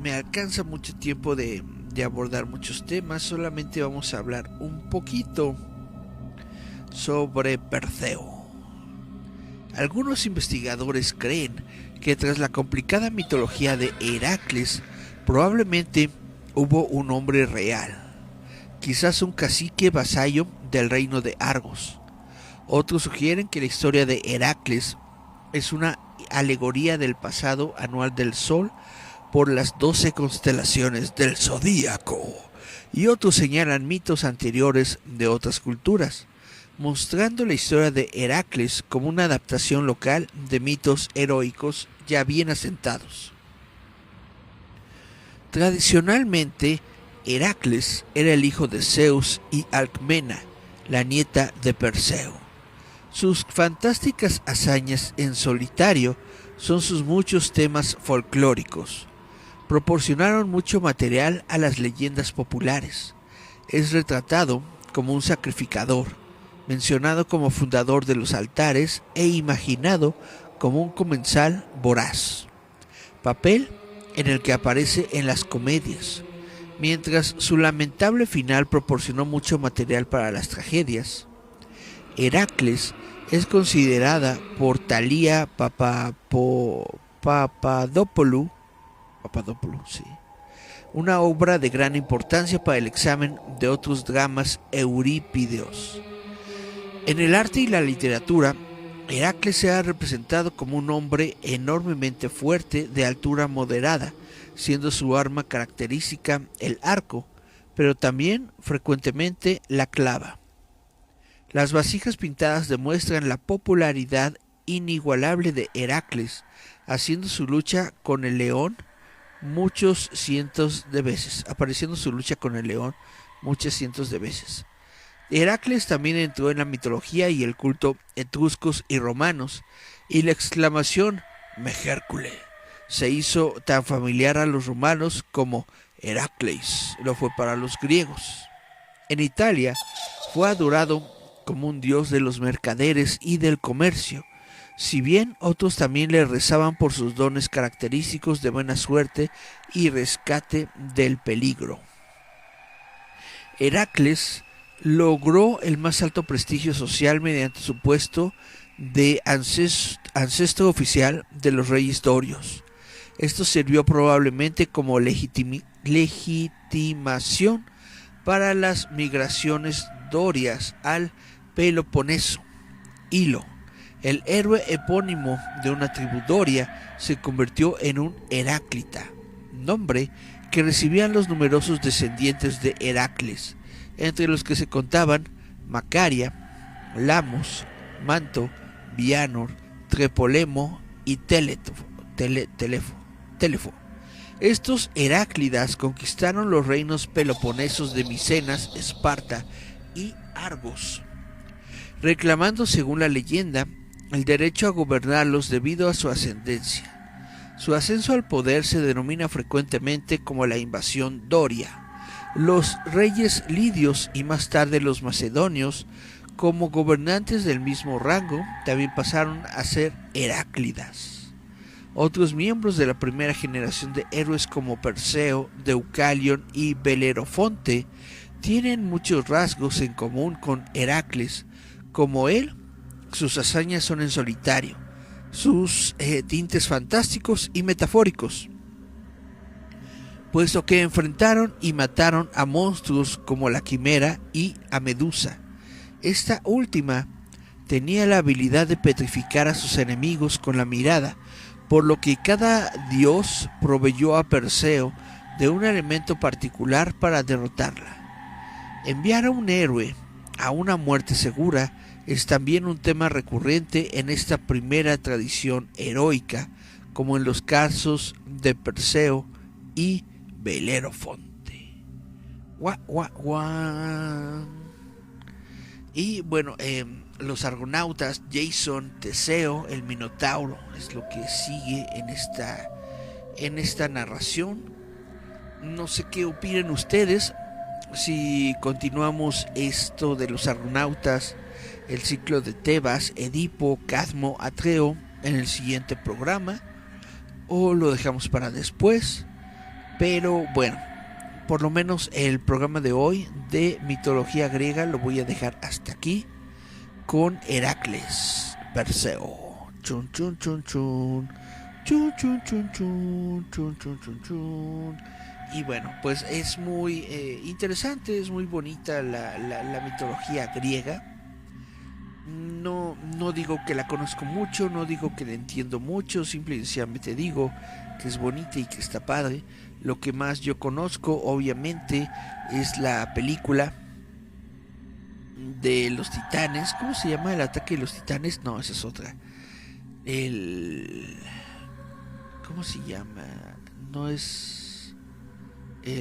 me alcanza mucho tiempo de abordar muchos temas. Solamente vamos a hablar un poquito sobre Perseo. Algunos investigadores creen que tras la complicada mitología de Heracles, probablemente hubo un hombre real, quizás un cacique vasallo del reino de Argos. Otros sugieren que la historia de Heracles es una alegoría del pasado anual del Sol por las 12 constelaciones del zodíaco, y otros señalan mitos anteriores de otras culturas, mostrando la historia de Heracles como una adaptación local de mitos heroicos ya bien asentados. Tradicionalmente, Heracles era el hijo de Zeus y Alcmena, la nieta de Perseo. Sus fantásticas hazañas en solitario son sus muchos temas folclóricos. Proporcionaron mucho material a las leyendas populares. Es retratado como un sacrificador, mencionado como fundador de los altares e imaginado como un comensal voraz, papel en el que aparece en las comedias. Mientras su lamentable final proporcionó mucho material para las tragedias, Heracles es considerada por Thalia Papadopoulou, sí, una obra de gran importancia para el examen de otros dramas eurípideos. En el arte y la literatura, Heracles se ha representado como un hombre enormemente fuerte de altura moderada, siendo su arma característica el arco, pero también frecuentemente la clava. Las vasijas pintadas demuestran la popularidad inigualable de Heracles, haciendo su lucha con el león muchos cientos de veces, Heracles también entró en la mitología y el culto etruscos y romanos, y la exclamación Mejércule se hizo tan familiar a los romanos como Heracles lo fue para los griegos. En Italia fue adorado como un dios de los mercaderes y del comercio, si bien otros también le rezaban por sus dones característicos de buena suerte y rescate del peligro. Heracles logró el más alto prestigio social mediante su puesto de ancestro oficial de los reyes dorios. Esto sirvió probablemente como legitimación para las migraciones dorias al Peloponeso. Hilo, el héroe epónimo de una tribu doria, se convirtió en un heráclita, nombre que recibían los numerosos descendientes de Heracles, entre los que se contaban Macaria, Lamos, Manto, Bianor, Trepolemo y Telefo. Estos Heráclidas conquistaron los reinos peloponesos de Micenas, Esparta y Argos, reclamando, según la leyenda, el derecho a gobernarlos debido a su ascendencia. Su ascenso al poder se denomina frecuentemente como la invasión doria. Los reyes lidios y más tarde los macedonios, como gobernantes del mismo rango, también pasaron a ser Heráclidas. Otros miembros de la primera generación de héroes como Perseo, Deucalión y Belerofonte tienen muchos rasgos en común con Heracles. Como él, sus hazañas son en solitario, sus tintes fantásticos y metafóricos, puesto que enfrentaron y mataron a monstruos como la Quimera y a Medusa. Esta última tenía la habilidad de petrificar a sus enemigos con la mirada, por lo que cada dios proveyó a Perseo de un elemento particular para derrotarla. Enviar a un héroe a una muerte segura es también un tema recurrente en esta primera tradición heroica, como en los casos de Perseo y Belerofonte. Y bueno, los argonautas, Jason, Teseo, el Minotauro, es lo que sigue en esta narración. No sé qué opinen ustedes, si continuamos esto de los argonautas, el ciclo de Tebas, Edipo, Cadmo, Atreo en el siguiente programa, o lo dejamos para después. Pero bueno, por lo menos el programa de hoy de mitología griega lo voy a dejar hasta aquí con Heracles, Perseo. Chun chun chun chun. Chun chun chun chun. Chun chun chun chun. Y bueno, pues es muy interesante, es muy bonita la mitología griega. No digo que la conozco mucho, no digo que la entiendo mucho, simple y sencillamente digo que es bonita y que está padre. Lo que más yo conozco, obviamente, es la película de los titanes. ¿Cómo se llama? ¿El ataque de los titanes? No, esa es otra. ¿Cómo se llama? No es la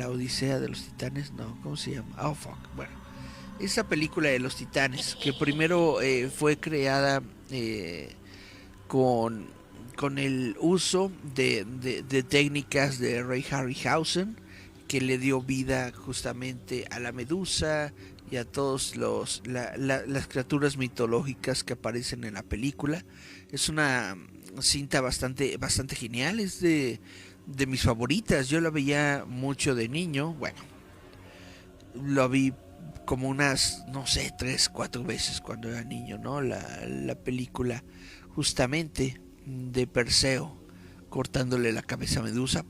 Odisea de los titanes, no. ¿Cómo se llama? Oh, fuck. Bueno, esa película de los titanes, que primero fue creada con el uso de técnicas de Ray Harryhausen, que le dio vida justamente a la Medusa y a todos las criaturas mitológicas que aparecen en la película. Es una cinta bastante genial, es de mis favoritas. Yo la veía mucho de niño. Bueno, lo vi como unas, no sé, 3-4 veces cuando era niño, ¿no? La película justamente de Perseo cortándole la cabeza a Medusa,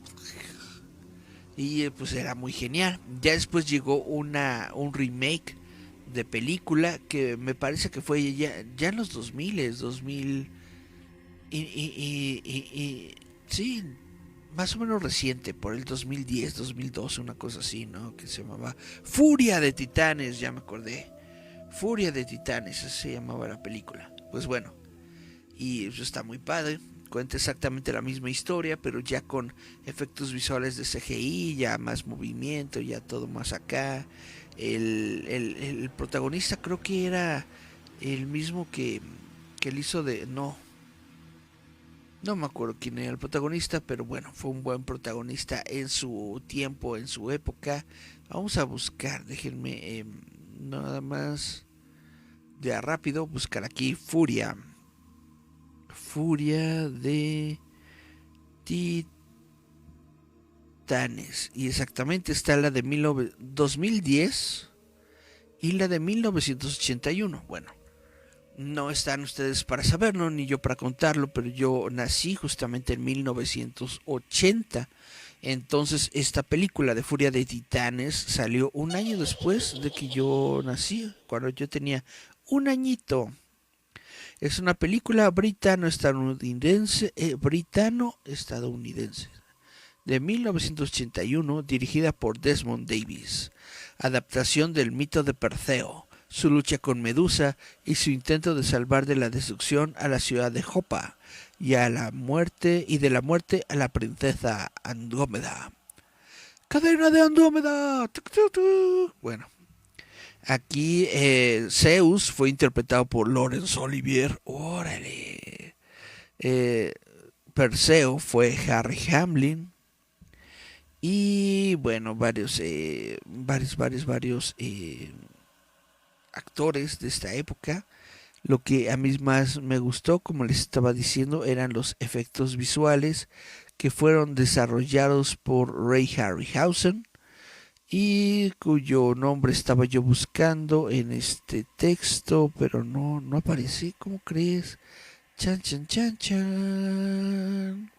y pues era muy genial. Ya después llegó un remake de película que me parece que fue ya en los 2000 y sí, más o menos reciente, por el 2010, 2012, una cosa así, ¿no? Que se llamaba Furia de Titanes, ya me acordé. Furia de Titanes, así se llamaba la película. Pues bueno, y eso está muy padre. Cuenta exactamente la misma historia, pero ya con efectos visuales de CGI, ya más movimiento, ya todo más acá. El protagonista creo que era el mismo que el hizo de... No me acuerdo quién era el protagonista, pero bueno, fue un buen protagonista en su tiempo, en su época. Vamos a buscar, déjenme nada más de a rápido, buscar aquí Furia de Titanes, y exactamente está la de 2010 y la de 1981. Bueno, no están ustedes para saberlo ni yo para contarlo, pero yo nací justamente en 1980. Entonces esta película de Furia de Titanes salió un año después de que yo nací, cuando yo tenía un añito. Es una película britano-estadounidense, de 1981, dirigida por Desmond Davis. Adaptación del mito de Perseo, su lucha con Medusa y su intento de salvar de la destrucción a la ciudad de Joppa y de la muerte a la princesa Andrómeda. ¡Cadena de Andrómeda! Bueno, aquí Zeus fue interpretado por Laurence Olivier. ¡Órale! Perseo fue Harry Hamlin. Y bueno, varios actores de esta época. Lo que a mí más me gustó, como les estaba diciendo, eran los efectos visuales que fueron desarrollados por Ray Harryhausen y cuyo nombre estaba yo buscando en este texto, pero no aparece. ¿Cómo crees? Chan, chan, chan, chan.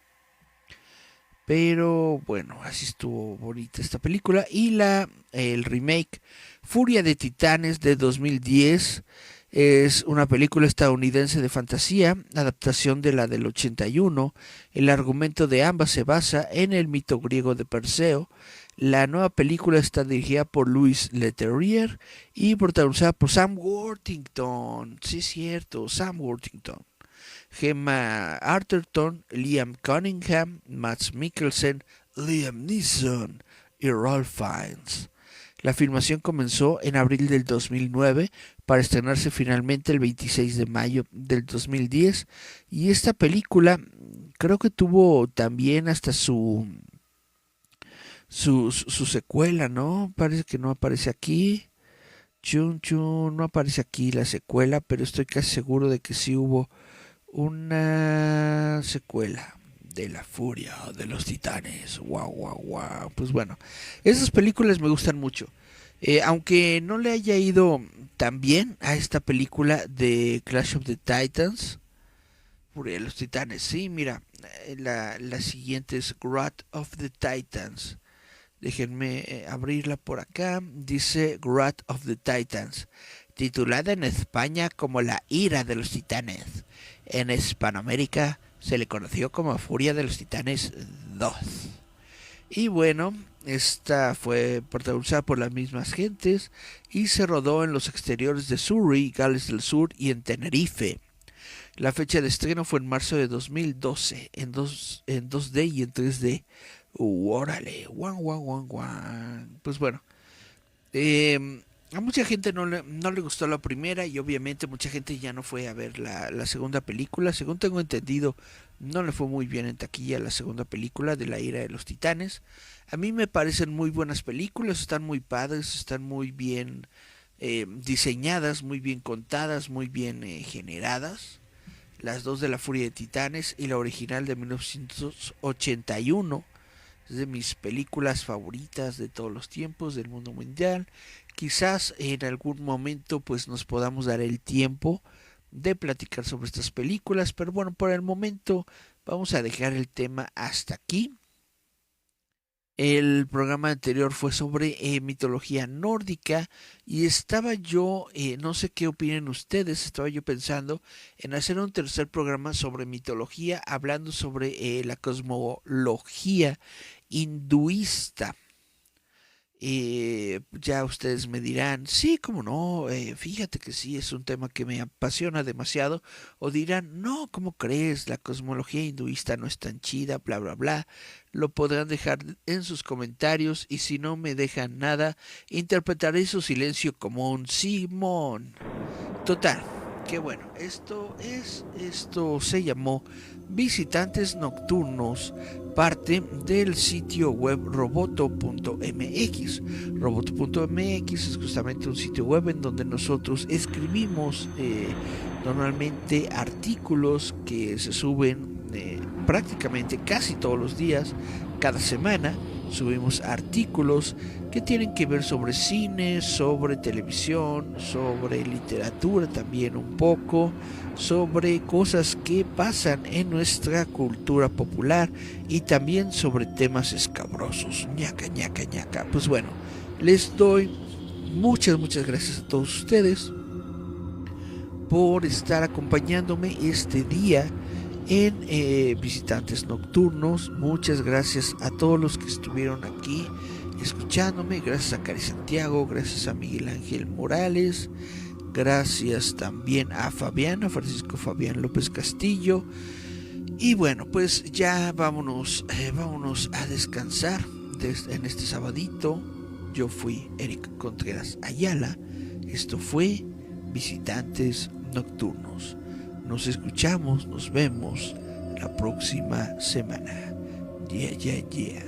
Pero bueno, así estuvo bonita esta película. Y el remake Furia de Titanes de 2010 es una película estadounidense de fantasía, adaptación de la del 81. El argumento de ambas se basa en el mito griego de Perseo. La nueva película está dirigida por Louis Leterrier y protagonizada por Sam Worthington. Sí, es cierto, Sam Worthington. Gemma Arterton, Liam Cunningham, Mads Mikkelsen, Liam Neeson y Ralph Fiennes. La filmación comenzó en abril del 2009 para estrenarse finalmente el 26 de mayo del 2010 y esta película creo que tuvo también hasta su secuela, ¿no? Parece que no aparece aquí. No aparece aquí la secuela, pero estoy casi seguro de que sí hubo una secuela de La Furia de los Titanes. Wow. Pues bueno, esas películas me gustan mucho. Aunque no le haya ido tan bien a esta película de Clash of the Titans, Furia de los Titanes, sí, mira, la siguiente es Wrath of the Titans. Déjenme abrirla por acá. Dice Wrath of the Titans, titulada en España como La Ira de los Titanes. En Hispanoamérica se le conoció como Furia de los Titanes 2. Y bueno, esta fue protagonizada por las mismas gentes y se rodó en los exteriores de Surrey, Gales del Sur y en Tenerife. La fecha de estreno fue en marzo de 2012, en 2D y en 3D. Órale, guan. Pues bueno, a mucha gente no le gustó la primera y obviamente mucha gente ya no fue a ver la segunda película. Según tengo entendido, no le fue muy bien en taquilla la segunda película de La Ira de los Titanes. A mí me parecen muy buenas películas, están muy padres, están muy bien diseñadas, muy bien contadas, muy bien generadas. Las dos de La Furia de Titanes y la original de 1981. Es de mis películas favoritas de todos los tiempos del mundo mundial. Quizás en algún momento pues nos podamos dar el tiempo de platicar sobre estas películas, pero bueno, por el momento vamos a dejar el tema hasta aquí. El programa anterior fue sobre mitología nórdica y estaba yo, no sé qué opinen ustedes, estaba yo pensando en hacer un tercer programa sobre mitología, hablando sobre la cosmología hinduista. Ya ustedes me dirán, sí, cómo no, fíjate que sí, es un tema que me apasiona demasiado, o dirán, no, ¿cómo crees? La cosmología hinduista no es tan chida, bla, bla, bla. Lo podrán dejar en sus comentarios y si no me dejan nada, interpretaré su silencio como un Simón. Total, que bueno, esto se llamó Visitantes Nocturnos, parte del sitio web roboto.mx. Roboto.mx es justamente un sitio web en donde nosotros escribimos normalmente artículos que se suben prácticamente casi todos los días. Cada semana subimos artículos que tienen que ver sobre cine, sobre televisión, sobre literatura también un poco, sobre cosas que pasan en nuestra cultura popular y también sobre temas escabrosos. Ñaca. Pues bueno, les doy muchas gracias a todos ustedes por estar acompañándome este día en Visitantes Nocturnos. Muchas gracias a todos los que estuvieron aquí escuchándome. Gracias a Cari Santiago, gracias a Miguel Ángel Morales, gracias también a Francisco Fabián López Castillo. Y bueno, pues ya vámonos a descansar en este sabadito. Yo fui Eric Contreras Ayala. Esto fue Visitantes Nocturnos. Nos escuchamos, nos vemos la próxima semana. Yeah, yeah, yeah.